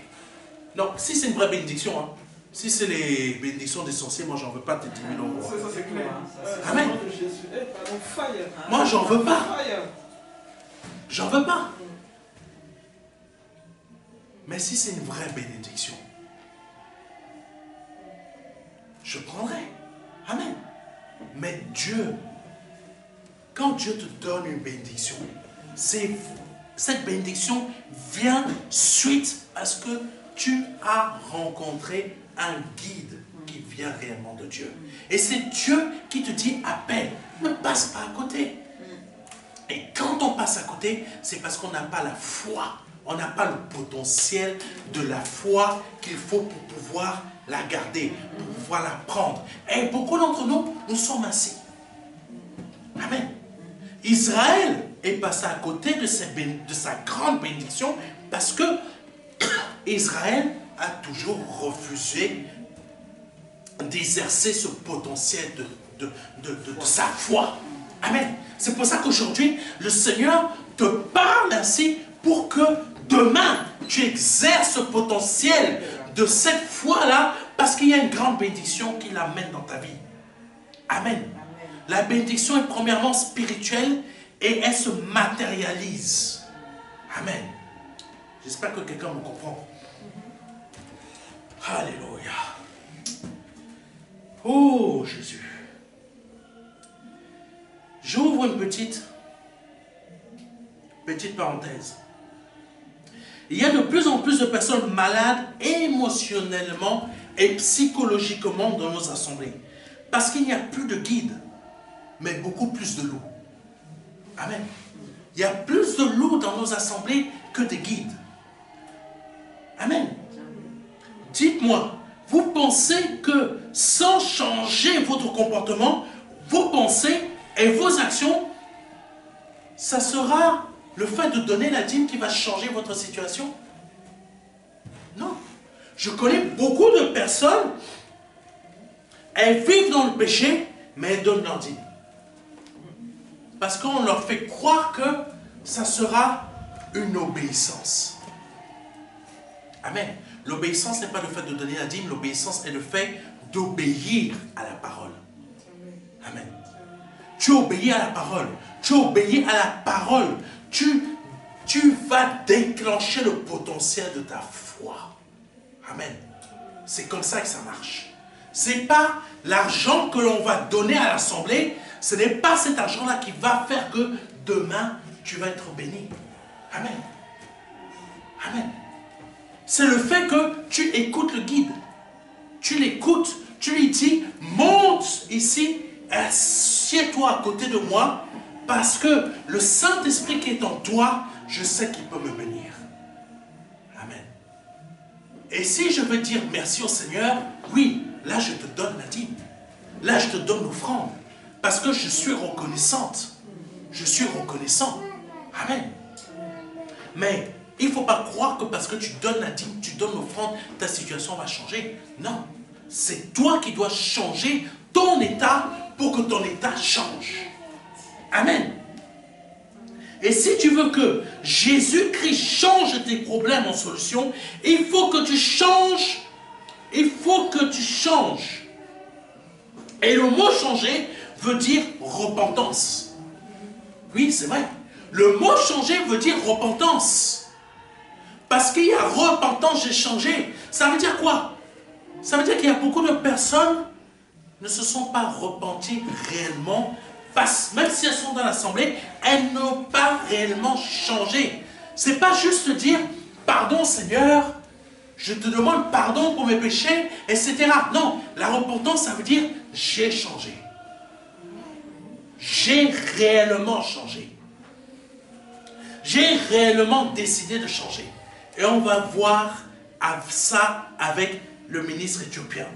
Non, si c'est une vraie bénédiction, hein. Si c'est les bénédictions des sorciers, moi j'en veux pas tes 10 000 €. Ça c'est clair. Amen. Moi j'en veux pas. J'en veux pas. Mais si c'est une vraie bénédiction, je prendrai. Amen. Mais Dieu, quand Dieu te donne une bénédiction, cette bénédiction vient suite à ce que tu as rencontré un guide qui vient réellement de Dieu. Et c'est Dieu qui te dit appelle, ne passe pas à côté. Et quand on passe à côté, c'est parce qu'on n'a pas la foi, on n'a pas le potentiel de la foi qu'il faut pour pouvoir la garder, pour pouvoir la prendre. Et beaucoup d'entre nous, nous sommes ainsi. Amen. Israël est passé à côté de sa grande bénédiction parce que Israël a toujours refusé d'exercer ce potentiel de sa foi. Amen. C'est pour ça qu'aujourd'hui, le Seigneur te parle ainsi pour que demain, tu exerces ce potentiel de cette foi-là parce qu'il y a une grande bénédiction qui l'amène dans ta vie. Amen. La bénédiction est premièrement spirituelle et elle se matérialise. Amen. J'espère que quelqu'un me comprend. Alléluia. Oh Jésus. J'ouvre une petite parenthèse. Il y a de plus en plus de personnes malades émotionnellement et psychologiquement dans nos assemblées. Parce qu'il n'y a plus de guides, mais beaucoup plus de loups. Amen. Il y a plus de loups dans nos assemblées que de guides. Amen. Dites-moi, vous pensez que sans changer votre comportement, vos pensées et vos actions, ça sera le fait de donner la dîme qui va changer votre situation? Non. Je connais beaucoup de personnes, elles vivent dans le péché, mais elles donnent leur dîme. Parce qu'on leur fait croire que ça sera une obéissance. Amen. L'obéissance n'est pas le fait de donner la dîme, l'obéissance est le fait d'obéir à la parole. Amen. Tu obéis à la parole. Tu obéis à la parole. Tu vas déclencher le potentiel de ta foi. Amen. C'est comme ça que ça marche. Ce n'est pas l'argent que l'on va donner à l'assemblée. Ce n'est pas cet argent-là qui va faire que demain, tu vas être béni. Amen. Amen. C'est le fait que tu écoutes le guide. Tu l'écoutes. Tu lui dis, monte ici, assieds-toi à côté de moi, parce que le Saint-Esprit qui est en toi, je sais qu'il peut me bénir. Amen. Et si je veux dire merci au Seigneur, oui, là je te donne la dîme. Là je te donne l'offrande. Parce que je suis reconnaissante. Je suis reconnaissant. Amen. Mais il ne faut pas croire que parce que tu donnes la dîme, tu donnes l'offrande, ta situation va changer. Non. C'est toi qui dois changer ton état pour que ton état change. Amen. Et si tu veux que Jésus-Christ change tes problèmes en solution, il faut que tu changes. Il faut que tu changes. Et le mot changer veut dire repentance. Oui, c'est vrai. Le mot changer veut dire repentance. Parce qu'il y a repentance, j'ai changé. Ça veut dire quoi? Ça veut dire qu'il y a beaucoup de personnes qui ne se sont pas repenties réellement. Même si elles sont dans l'assemblée, elles n'ont pas réellement changé. Ce n'est pas juste dire, pardon Seigneur, je te demande pardon pour mes péchés, etc. Non, la repentance, ça veut dire, j'ai changé. J'ai réellement changé. J'ai réellement décidé de changer. Et on va voir ça avec le ministre éthiopien.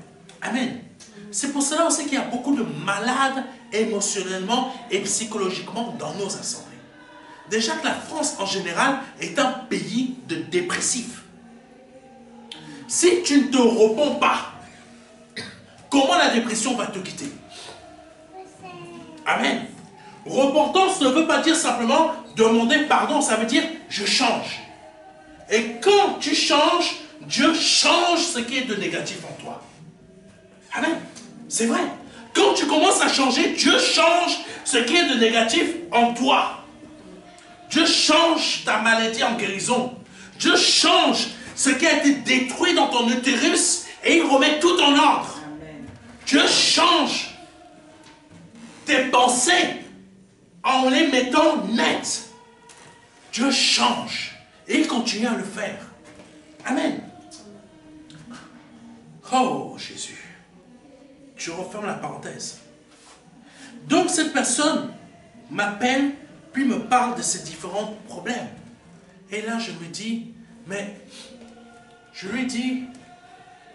Amen. C'est pour cela aussi qu'il y a beaucoup de malades émotionnellement et psychologiquement dans nos assemblées. Déjà que la France en général est un pays de dépressifs. Si tu ne te repens pas, comment la dépression va te quitter? Amen. Repentance ne veut pas dire simplement demander pardon, ça veut dire je change. Et quand tu changes, Dieu change ce qui est de négatif en toi. Amen. C'est vrai. Quand tu commences à changer, Dieu change ce qui est de négatif en toi. Dieu change ta maladie en guérison. Dieu change ce qui a été détruit dans ton utérus et il remet tout en ordre. Amen. Dieu change tes pensées en les mettant nettes. Dieu change et il continue à le faire. Amen. Oh Jésus. Je referme la parenthèse. Donc cette personne m'appelle, puis me parle de ses différents problèmes. Et là je me dis, mais je lui dis,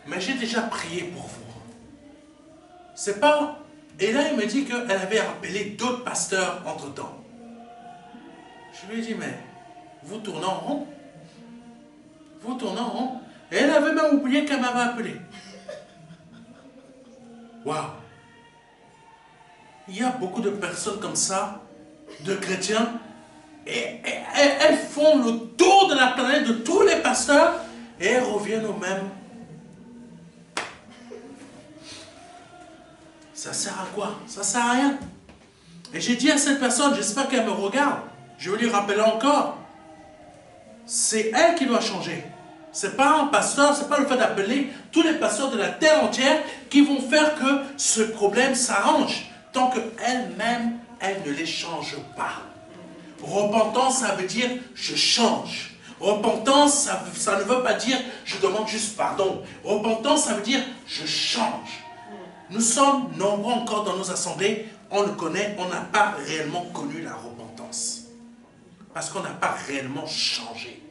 mais j'ai déjà prié pour vous. C'est pas... Et là il me dit qu'elle avait appelé d'autres pasteurs entre-temps. Je lui ai dit, mais vous tournez en rond. Vous tournez en rond. Et elle avait même oublié qu'elle m'avait appelé. Waouh! Il y a beaucoup de personnes comme ça, de chrétiens, et elles font le tour de la planète de tous les pasteurs, et elles reviennent au même. Ça sert à quoi? Ça sert à rien. Et j'ai dit à cette personne, j'espère qu'elle me regarde, je vais lui rappeler encore, c'est elle qui doit changer. Ce n'est pas un pasteur, ce n'est pas le fait d'appeler tous les pasteurs de la terre entière qui vont faire que ce problème s'arrange. Tant qu'elle-même, elle ne les change pas. Repentance, ça veut dire je change. Repentance, ça ne veut pas dire je demande juste pardon. Repentance, ça veut dire je change. Nous sommes nombreux encore dans nos assemblées, on le connaît, on n'a pas réellement connu la repentance. Parce qu'on n'a pas réellement changé.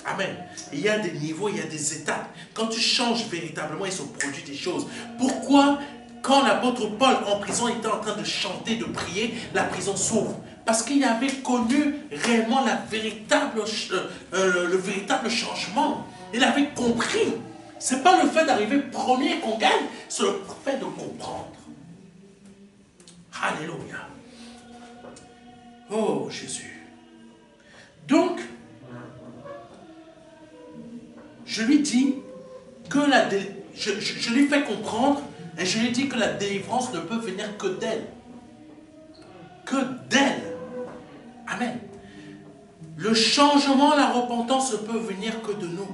Amen. Il y a des niveaux, il y a des étapes. Quand tu changes véritablement, il se produit des choses. Pourquoi, quand l'apôtre Paul en prison était en train de chanter, de prier, la prison s'ouvre? Parce qu'il avait connu réellement le véritable changement. Il avait compris. Ce n'est pas le fait d'arriver premier qu'on gagne, c'est le fait de comprendre. Alléluia. Oh Jésus. Donc, je lui dis que je lui fais comprendre et je lui dis que la délivrance ne peut venir que d'elle. Que d'elle. Amen. Le changement, la repentance ne peut venir que de nous.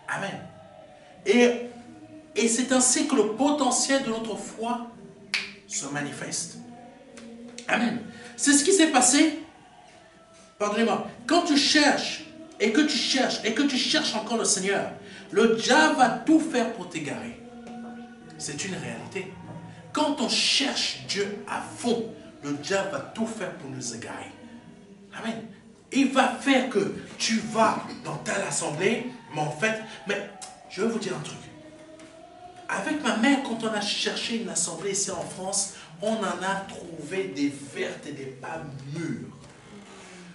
Amen. Et c'est ainsi que le potentiel de notre foi se manifeste. Amen. C'est ce qui s'est passé. Pardonnez-moi. Quand tu cherches, et que tu cherches encore le Seigneur, le diable va tout faire pour t'égarer. C'est une réalité. Quand on cherche Dieu à fond, le diable va tout faire pour nous égarer. Amen. Il va faire que tu vas dans telle assemblée, mais en fait, je vais vous dire un truc. Avec ma mère, quand on a cherché une assemblée ici en France, on en a trouvé des vertes et des pas mûres.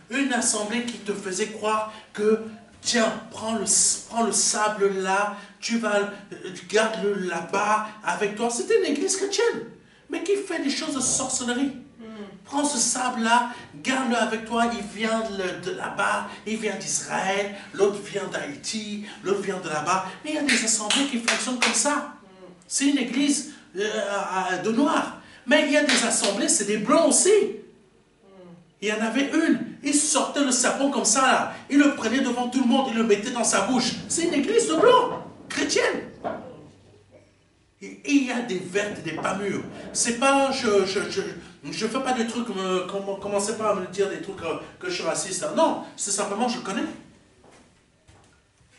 Une assemblée qui te faisait croire que, tiens, prends le sable là, garde-le là-bas avec toi. C'était une église chrétienne, mais qui fait des choses de sorcellerie. Prends ce sable-là, garde-le avec toi, il vient de là-bas, il vient d'Israël, l'autre vient d'Haïti, l'autre vient de là-bas. Mais il y a des assemblées qui fonctionnent comme ça. C'est une église de noirs. Mais il y a des assemblées, c'est des blancs aussi. Il y en avait une, il sortait le sapin comme ça, là. Il le prenait devant tout le monde, il le mettait dans sa bouche. C'est une église de blancs, chrétienne. Et il y a des vertes et des pas mûres. C'est pas, je fais pas des trucs, commencez pas à me dire des trucs que je suis raciste. Non, c'est simplement, je connais.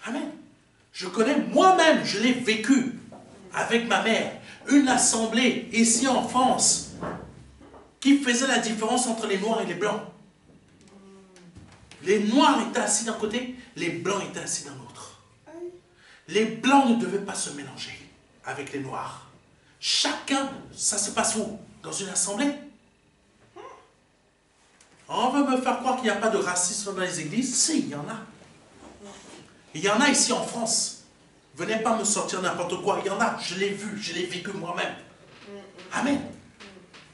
Amen. Je connais moi-même, je l'ai vécu avec ma mère. Une assemblée ici en France qui faisait la différence entre les noirs et les blancs. Les noirs étaient assis d'un côté, les blancs étaient assis d'un autre. Les blancs ne devaient pas se mélanger avec les noirs. Chacun, ça se passe où? Dans une assemblée? On veut me faire croire qu'il n'y a pas de racisme dans les églises? Si, il y en a. Il y en a ici en France. Venez pas me sortir n'importe quoi. Il y en a, je l'ai vu, je l'ai vécu moi-même. Amen.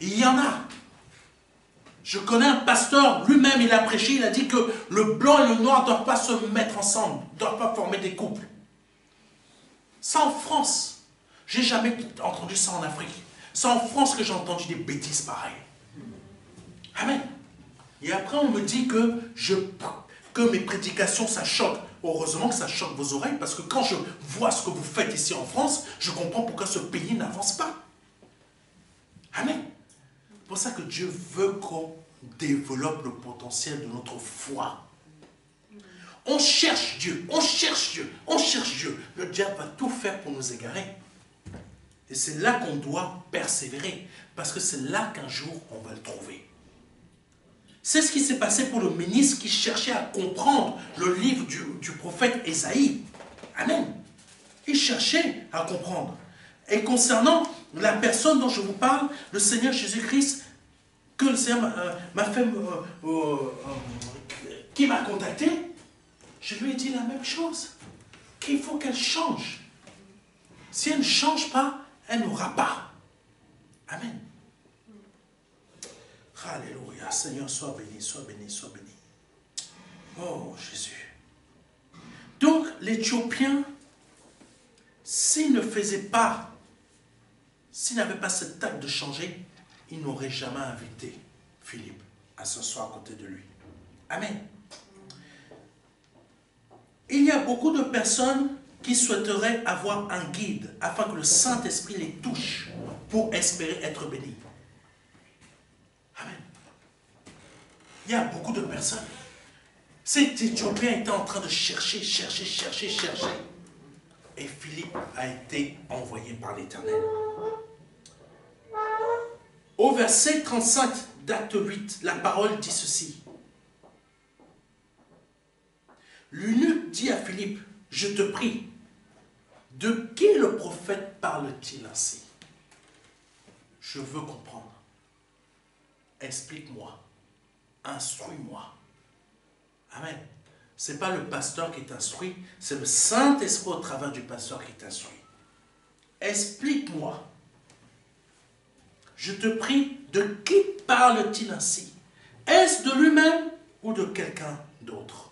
Il y en a. Je connais un pasteur, lui-même, il a prêché, il a dit que le blanc et le noir ne doivent pas se mettre ensemble, ne doivent pas former des couples. Ça en France. J'ai jamais entendu ça en Afrique. C'est en France que j'ai entendu des bêtises pareilles. Amen. Et après, on me dit que mes prédications, ça choque. Heureusement que ça choque vos oreilles, parce que quand je vois ce que vous faites ici en France, je comprends pourquoi ce pays n'avance pas. Amen. C'est pour ça que Dieu veut qu'on développe le potentiel de notre foi. On cherche Dieu, on cherche Dieu, on cherche Dieu. Le diable va tout faire pour nous égarer. Et c'est là qu'on doit persévérer, parce que c'est là qu'un jour on va le trouver. C'est ce qui s'est passé pour le ministre qui cherchait à comprendre le livre du prophète Ésaïe. Amen. Il cherchait à comprendre. Et concernant la personne dont je vous parle, le Seigneur Jésus-Christ, que le Seigneur m'a fait, qui m'a contacté, je lui ai dit la même chose, qu'il faut qu'elle change. Si elle ne change pas, elle n'aura pas. Amen. Alléluia. Seigneur, sois béni, sois béni, sois béni. Oh, Jésus. Donc, l'Éthiopien, s'il ne faisait pas, s'il n'avait pas cet acte de changer, il n'aurait jamais invité Philippe à s'asseoir à côté de lui. Amen. Il y a beaucoup de personnes qui souhaiteraient avoir un guide afin que le Saint-Esprit les touche pour espérer être bénis. Amen. Il y a beaucoup de personnes. Cet Éthiopien était en train de chercher. Et Philippe a été envoyé par l'Éternel. Au verset 35 d'acte 8, la parole dit ceci. L'eunuque dit à Philippe, je te prie, de qui le prophète parle-t-il ainsi? Je veux comprendre. Explique-moi. Instruis-moi. Amen. Ce n'est pas le pasteur qui t'instruit, c'est le Saint-Esprit au travers du pasteur qui t'instruit. Explique-moi. Je te prie, de qui parle-t-il ainsi? Est-ce de lui-même ou de quelqu'un d'autre?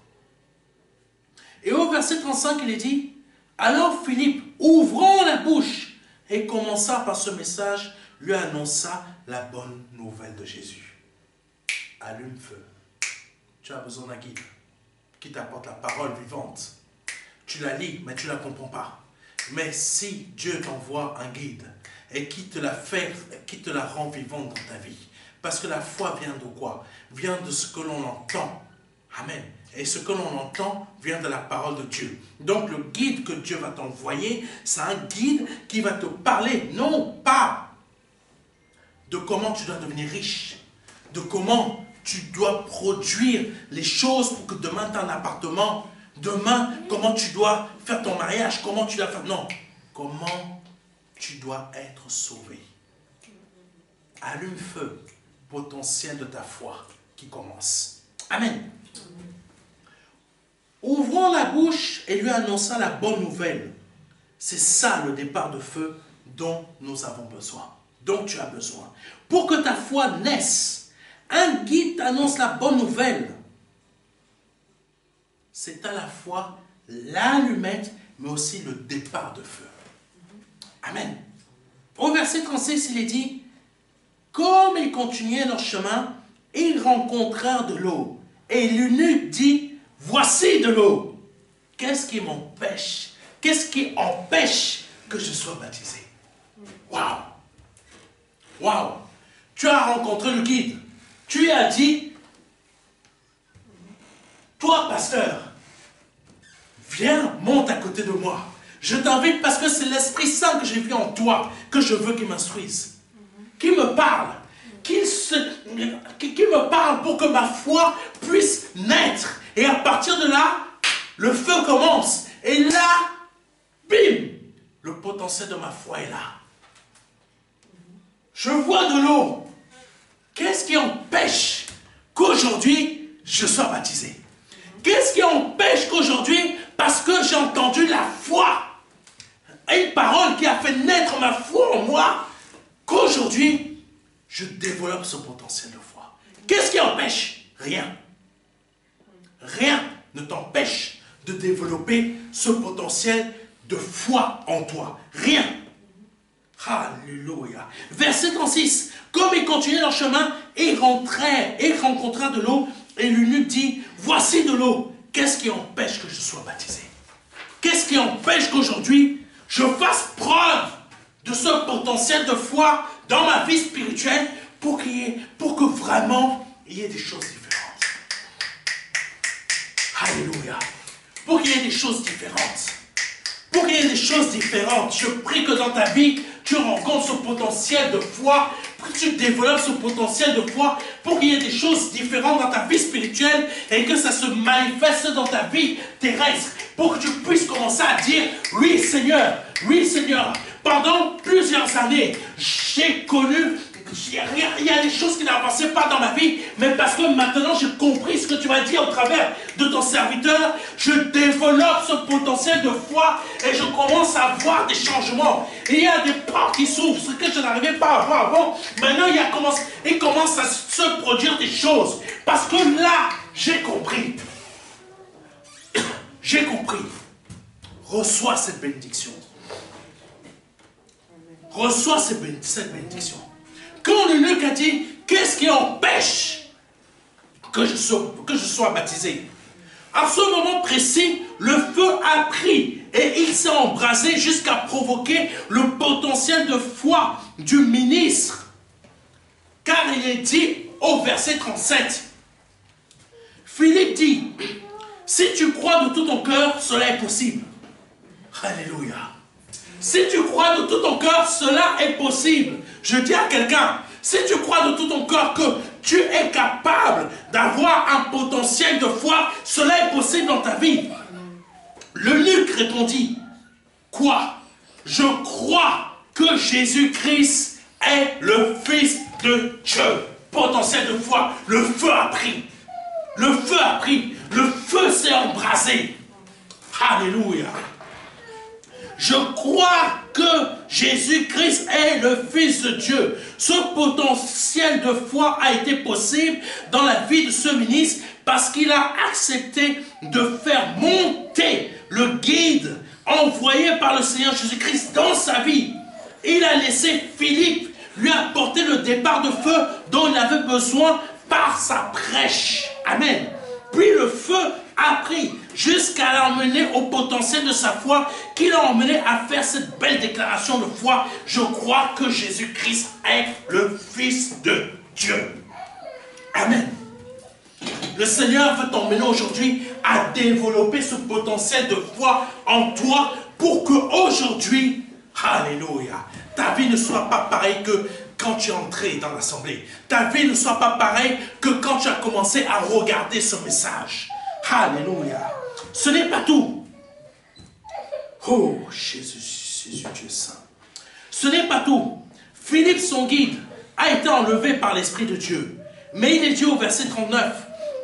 Et au verset 35, il est dit, alors Philippe, ouvrant la bouche, et commença par ce message, lui annonça la bonne nouvelle de Jésus. Allume feu. Tu as besoin d'un guide qui t'apporte la parole vivante. Tu la lis, mais tu ne la comprends pas. Mais si Dieu t'envoie un guide et qui te la rend vivante dans ta vie, parce que la foi vient de quoi? Vient de ce que l'on entend. Amen. Et ce que l'on entend vient de la parole de Dieu. Donc le guide que Dieu va t'envoyer, c'est un guide qui va te parler, non pas de comment tu dois devenir riche, de comment tu dois produire les choses pour que demain tu aies un appartement, demain comment tu dois faire ton mariage, comment tu dois faire... Non, comment tu dois être sauvé. Allume feu, potentiel de ta foi qui commence. Amen. Ouvrant la bouche et lui annonçant la bonne nouvelle. C'est ça le départ de feu dont nous avons besoin, dont tu as besoin. Pour que ta foi naisse, un guide t'annonce la bonne nouvelle. C'est à la fois l'allumette, mais aussi le départ de feu. Amen. Au verset 36, il est dit, comme ils continuaient leur chemin, ils rencontrèrent de l'eau. Et l'eunuque dit, voici de l'eau. Qu'est-ce qui m'empêche? Qu'est-ce qui empêche que je sois baptisé? Waouh! Waouh! Tu as rencontré le guide. Tu lui as dit, toi, pasteur, viens, monte à côté de moi. Je t'invite parce que c'est l'Esprit Saint que j'ai vu en toi, que je veux qu'il m'instruise. Qu'il me parle. Qu'il me parle pour que ma foi puisse naître. Et à partir de là, le feu commence. Et là, bim, le potentiel de ma foi est là. Je vois de l'eau. Qu'est-ce qui empêche qu'aujourd'hui, je sois baptisé? Qu'est-ce qui empêche qu'aujourd'hui, parce que j'ai entendu la foi, une parole qui a fait naître ma foi en moi, qu'aujourd'hui, je développe ce potentiel de foi? Qu'est-ce qui empêche? Rien. Rien ne t'empêche de développer ce potentiel de foi en toi. Rien. Alléluia. Verset 36. Comme ils continuaient leur chemin, ils rentraient et rencontrèrent de l'eau. Et l'eunuque dit, voici de l'eau. Qu'est-ce qui empêche que je sois baptisé? Qu'est-ce qui empêche qu'aujourd'hui, je fasse preuve de ce potentiel de foi dans ma vie spirituelle pour que vraiment il y ait des choses différentes? Alléluia. Pour qu'il y ait des choses différentes. Pour qu'il y ait des choses différentes. Je prie que dans ta vie, tu rencontres ce potentiel de foi, pour que tu développes ce potentiel de foi, pour qu'il y ait des choses différentes dans ta vie spirituelle et que ça se manifeste dans ta vie terrestre. Pour que tu puisses commencer à dire, oui Seigneur, pendant plusieurs années, j'ai connu, il y a des choses qui n'avançaient pas dans ma vie, mais parce que maintenant j'ai compris ce que tu m'as dit au travers de ton serviteur, je développe ce potentiel de foi et je commence à voir des changements. Et il y a des portes qui s'ouvrent, ce que je n'arrivais pas à voir avant. Maintenant il commence à se produire des choses. Parce que là, j'ai compris. J'ai compris. Reçois cette bénédiction. Reçois cette bénédiction. Quand l'eunuque a dit, qu'est-ce qui empêche que je sois baptisé? À ce moment précis, le feu a pris et il s'est embrasé jusqu'à provoquer le potentiel de foi du ministre. Car il est dit au verset 37, Philippe dit, si tu crois de tout ton cœur, cela est possible. Alléluia. Si tu crois de tout ton cœur, cela est possible. Je dis à quelqu'un, si tu crois de tout ton cœur que tu es capable d'avoir un potentiel de foi, cela est possible dans ta vie. L'eunuque répondit, quoi? Je crois que Jésus-Christ est le Fils de Dieu. Potentiel de foi, le feu a pris. Le feu a pris. Le feu s'est embrasé. Alléluia. Je crois que Jésus-Christ est le Fils de Dieu. Ce potentiel de foi a été possible dans la vie de ce ministre parce qu'il a accepté de faire monter le guide envoyé par le Seigneur Jésus-Christ dans sa vie. Il a laissé Philippe lui apporter le départ de feu dont il avait besoin par sa prêche. Amen. Puis le feu a pris jusqu'à l'emmener au potentiel de sa foi, qui l'a emmené à faire cette belle déclaration de foi. Je crois que Jésus-Christ est le Fils de Dieu. Amen. Le Seigneur veut t'emmener aujourd'hui à développer ce potentiel de foi en toi pour que aujourd'hui, alléluia, ta vie ne soit pas pareille que quand tu es entré dans l'assemblée. Ta vie ne soit pas pareille que quand tu as commencé à regarder ce message. Alléluia. Ce n'est pas tout. Oh, Jésus, tu es saint. Ce n'est pas tout. Philippe, son guide, a été enlevé par l'Esprit de Dieu. Mais il est dit au verset 39,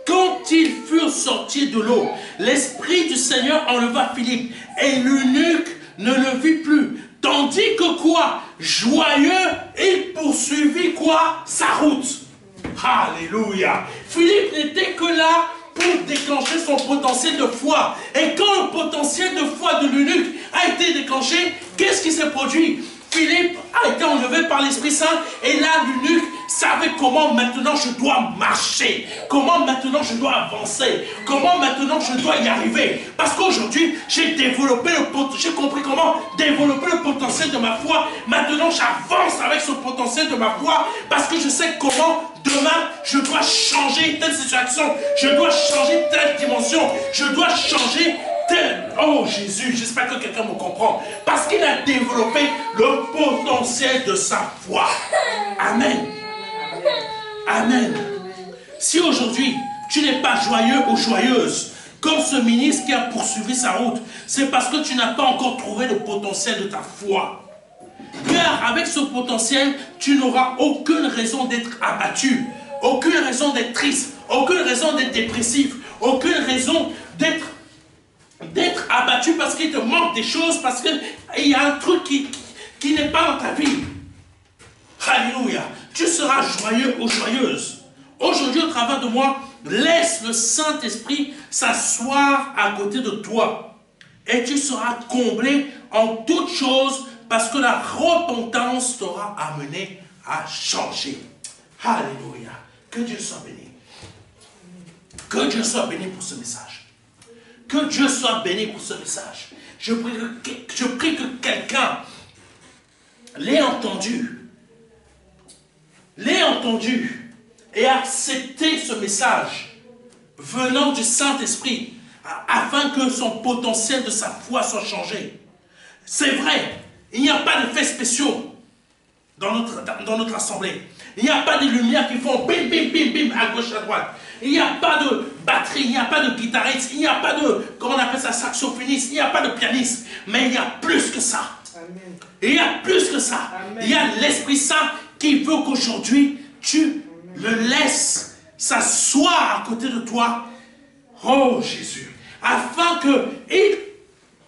quand ils furent sortis de l'eau, l'Esprit du Seigneur enleva Philippe, et l'eunuque ne le vit plus. Tandis que quoi? Joyeux, il poursuivit quoi? Sa route. Alléluia. Philippe n'était que là pour déclencher son potentiel de foi. Et quand le potentiel de foi de l'eunuque a été déclenché, qu'est-ce qui s'est produit? Philippe a été enlevé par l'Esprit Saint et là l'eunuque savait comment maintenant je dois marcher, comment maintenant je dois avancer, comment maintenant je dois y arriver. Parce qu'aujourd'hui j'ai développé j'ai compris comment développer le potentiel de ma foi. Maintenant j'avance avec ce potentiel de ma foi parce que je sais comment demain je dois changer telle situation, je dois changer telle dimension, je dois changer tel... Oh Jésus, j'espère que quelqu'un me comprend. Parce qu'il a développé le potentiel de sa foi. Amen. Amen. Si aujourd'hui tu n'es pas joyeux ou joyeuse, comme ce ministre qui a poursuivi sa route, c'est parce que tu n'as pas encore trouvé le potentiel de ta foi. Car avec ce potentiel, tu n'auras aucune raison d'être abattu, aucune raison d'être triste, aucune raison d'être dépressif, aucune raison d'être abattu parce qu'il te manque des choses, parce qu'il y a un truc qui n'est pas dans ta vie. Alléluia. Tu seras joyeux ou joyeuse. Aujourd'hui, aujourd'hui, au travers de moi, laisse le Saint-Esprit s'asseoir à côté de toi. Et tu seras comblé en toutes choses parce que la repentance t'aura amené à changer. Alléluia. Que Dieu soit béni. Que Dieu soit béni pour ce message. Que Dieu soit béni pour ce message. Je prie que quelqu'un l'ait entendu et accepté ce message venant du Saint-Esprit afin que son potentiel de sa foi soit changé. C'est vrai, il n'y a pas d'effets spéciaux dans notre assemblée. Il n'y a pas de lumières qui font bim, bim, bim, bim à gauche, à droite. Il n'y a pas de batterie, il n'y a pas de guitariste, il n'y a pas de, comment on appelle ça, saxophoniste, il n'y a pas de pianiste. Mais il y a plus que ça. Amen. Il y a plus que ça. Amen. Il y a l'Esprit Saint qui veut qu'aujourd'hui, tu le laisses s'asseoir à côté de toi. Oh Jésus. Afin qu'il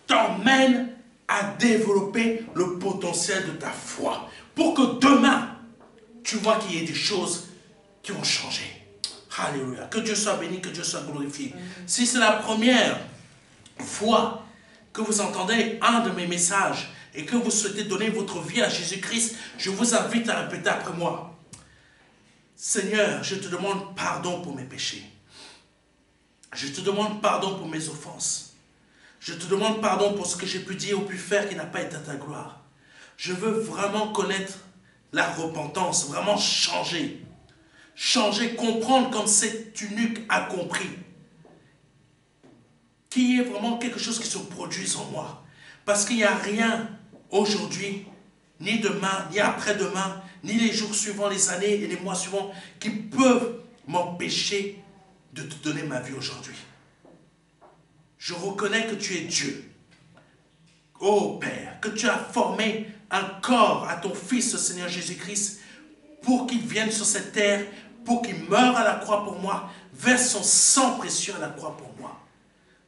t'emmène à développer le potentiel de ta foi. Pour que demain, tu vois qu'il y ait des choses qui ont changé. Alléluia. Que Dieu soit béni, que Dieu soit glorifié. Amen. Si c'est la première fois que vous entendez un de mes messages et que vous souhaitez donner votre vie à Jésus-Christ, je vous invite à répéter après moi. Seigneur, je te demande pardon pour mes péchés. Je te demande pardon pour mes offenses. Je te demande pardon pour ce que j'ai pu dire ou pu faire qui n'a pas été à ta gloire. Je veux vraiment connaître la repentance, vraiment changer. Changer, comprendre comme cet eunuque a compris. Qu'il y ait vraiment quelque chose qui se produise en moi. Parce qu'il n'y a rien aujourd'hui, ni demain, ni après-demain, ni les jours suivants, les années et les mois suivants, qui peuvent m'empêcher de te donner ma vie aujourd'hui. Je reconnais que tu es Dieu. Oh Père, que tu as formé un corps à ton Fils, le Seigneur Jésus-Christ, pour qu'il vienne sur cette terre, pour qu'il meure à la croix pour moi, verse son sang précieux à la croix pour moi.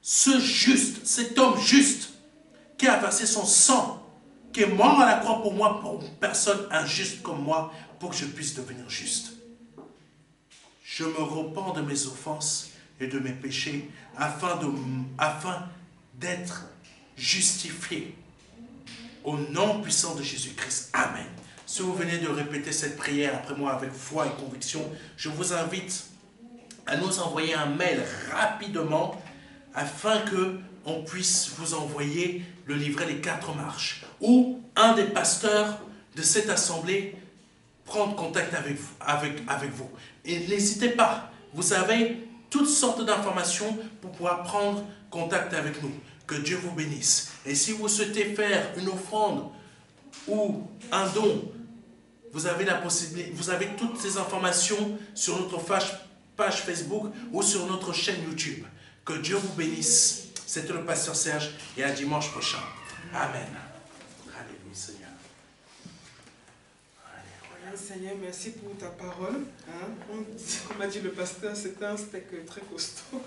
Ce juste, cet homme juste, qui a versé son sang, qui est mort à la croix pour moi, pour une personne injuste comme moi, pour que je puisse devenir juste. Je me repens de mes offenses et de mes péchés, afin d'être justifié au nom puissant de Jésus-Christ. Amen. Si vous venez de répéter cette prière après moi avec foi et conviction, je vous invite à nous envoyer un mail rapidement afin qu'on puisse vous envoyer le livret des 4 marches ou un des pasteurs de cette assemblée prendre contact avec vous. Et n'hésitez pas, vous avez toutes sortes d'informations pour pouvoir prendre contact avec nous. Que Dieu vous bénisse. Et si vous souhaitez faire une offrande ou un don, vous avez la possibilité, vous avez toutes ces informations sur notre page Facebook ou sur notre chaîne YouTube. Que Dieu vous bénisse. C'était le pasteur Serge et à dimanche prochain. Amen. Alléluia Seigneur. Alléluia Seigneur, merci pour ta parole. Comme a dit le pasteur, c'était un steak très costaud.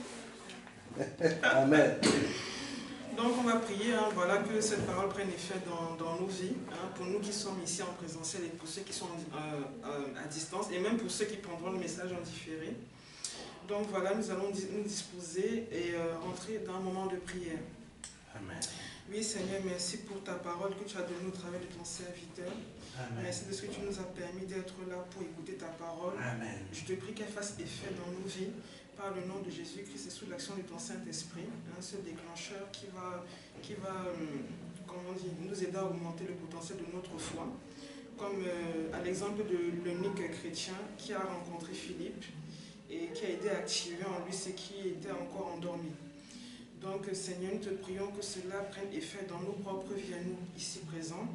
Amen. Donc on va prier, voilà, que cette parole prenne effet dans nos vies, pour nous qui sommes ici en présentiel et pour ceux qui sont à distance, et même pour ceux qui prendront le message en différé. Donc voilà, nous allons nous disposer et rentrer dans un moment de prière. Amen. Oui Seigneur, merci pour ta parole que tu as donnée au travers de ton serviteur. Amen. Merci de ce que tu nous as permis d'être là pour écouter ta parole. Amen. Je te prie qu'elle fasse effet dans nos vies. Par le nom de Jésus-Christ et sous l'action de ton Saint-Esprit, ce déclencheur qui va comment on dit, nous aider à augmenter le potentiel de notre foi. Comme à l'exemple de l'eunuque chrétien qui a rencontré Philippe et qui a aidé à activer en lui ce qui était encore endormi. Donc Seigneur, nous te prions que cela prenne effet dans nos propres vies, à nous ici présents,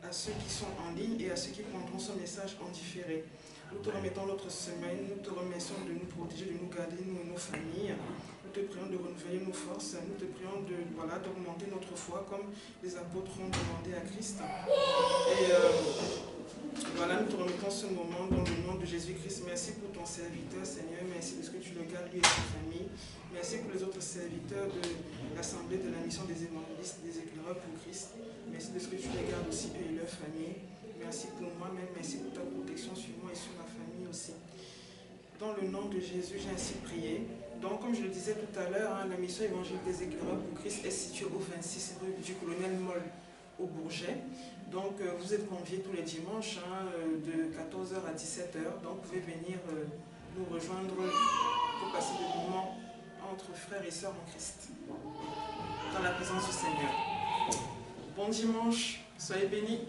à ceux qui sont en ligne et à ceux qui prendront ce message en différé. Nous te remettons notre semaine, nous te remercions de nous protéger, de nous garder, nous et nos familles. Nous te prions de renouveler nos forces, nous te prions d'augmenter notre foi comme les apôtres ont demandé à Christ. Et voilà, nous te remettons ce moment dans le nom de Jésus-Christ. Merci pour ton serviteur, Seigneur. Merci de ce que tu le gardes, lui et sa famille. Merci pour les autres serviteurs de l'Assemblée de la mission des évangélistes, des éclaireurs pour Christ. Merci de ce que tu les gardes aussi, eux et leur famille. Merci pour moi-même, merci pour ta protection sur moi et sur ma famille aussi. Dans le nom de Jésus, j'ai ainsi prié. Donc, comme je le disais tout à l'heure, la mission évangélique des éclaireurs pour Christ est située au 26 rue du Colonel Moll au Bourget. Donc, vous êtes conviés tous les dimanches de 14h à 17h. Donc, vous pouvez venir nous rejoindre pour passer des moments entre frères et sœurs en Christ, dans la présence du Seigneur. Bon dimanche, soyez bénis.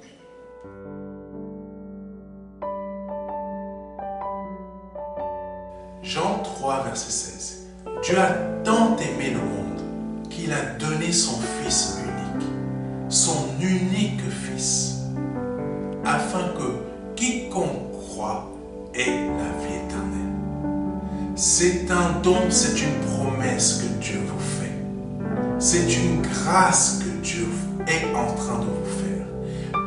Jean 3, verset 16. Dieu a tant aimé le monde qu'il a donné son Fils unique Fils, afin que quiconque croit ait la vie éternelle. C'est un don, c'est une promesse que Dieu vous fait. C'est une grâce que Dieu est en train de vous faire,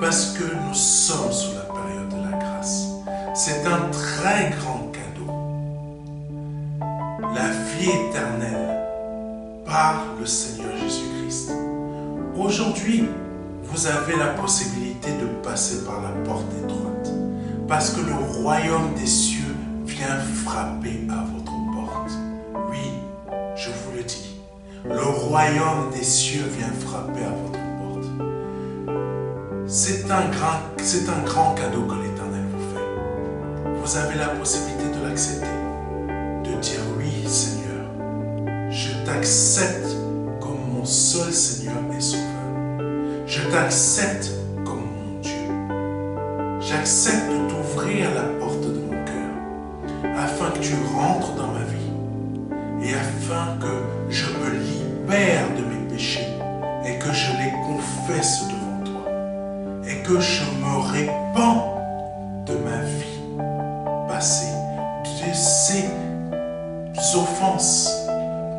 parce que nous sommes sous la période de la grâce. C'est un très grand cadeau. La vie éternelle par le Seigneur Jésus-Christ. Aujourd'hui, vous avez la possibilité de passer par la porte étroite, parce que le royaume des cieux vient frapper à votre porte. Oui, je vous le dis, le royaume des cieux vient frapper à votre porte. C'est un grand cadeau que l'Éternel vous fait. Vous avez la possibilité de l'accepter, de dire oui, Seigneur, je t'accepte comme mon seul Seigneur et Sauveur. Je t'accepte comme mon Dieu. J'accepte de t'ouvrir la porte de mon cœur afin que tu rentres dans ma vie et afin que je me libère de mes péchés et que je les confesse devant toi et que je me répands de ma vie passée, de ces offenses,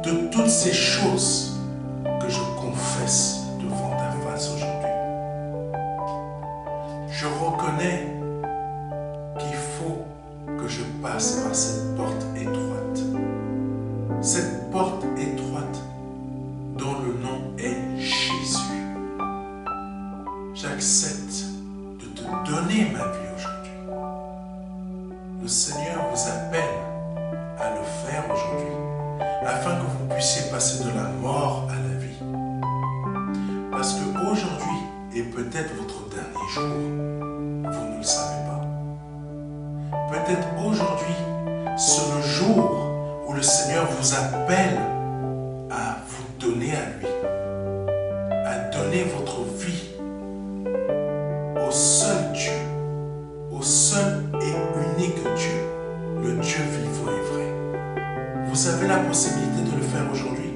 de toutes ces choses que je confesse devant ta face aujourd'hui. Je reconnais qu'il faut que je passe par cette porte étroite. Cette porte étroite dont le nom est Jésus. J'accepte de te donner ma vie aujourd'hui. Le Seigneur vous appelle à le faire aujourd'hui, afin que vous puissiez passer de la mort à la vie. Parce qu'aujourd'hui est peut-être votre dernier jour, vous ne le savez pas. Peut-être aujourd'hui, c'est le jour où le Seigneur vous appelle à vous donner à lui, à donner votre vie au seul Dieu, au seul et unique Dieu, le Dieu vivant et vrai. Vous avez la possibilité de le faire aujourd'hui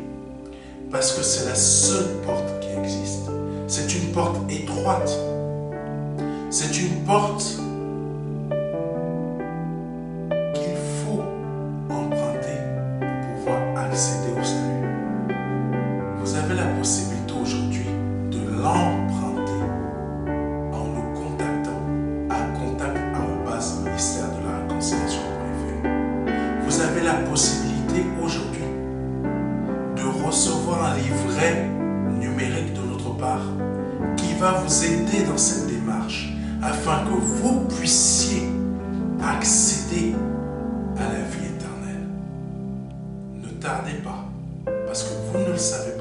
parce que c'est la seule porte qui existe. C'est une porte étroite. C'est une porte qu'il faut emprunter pour pouvoir accéder au salut. Vous avez la possibilité aujourd'hui de l'emprunter en nous contactant à contact@ministère de la réconciliation.fr. Vous avez la possibilité aujourd'hui de recevoir un livret numérique de notre part qui va vous aider dans cette démarche afin que vous puissiez accéder à la vie éternelle. Ne tardez pas, parce que vous ne le savez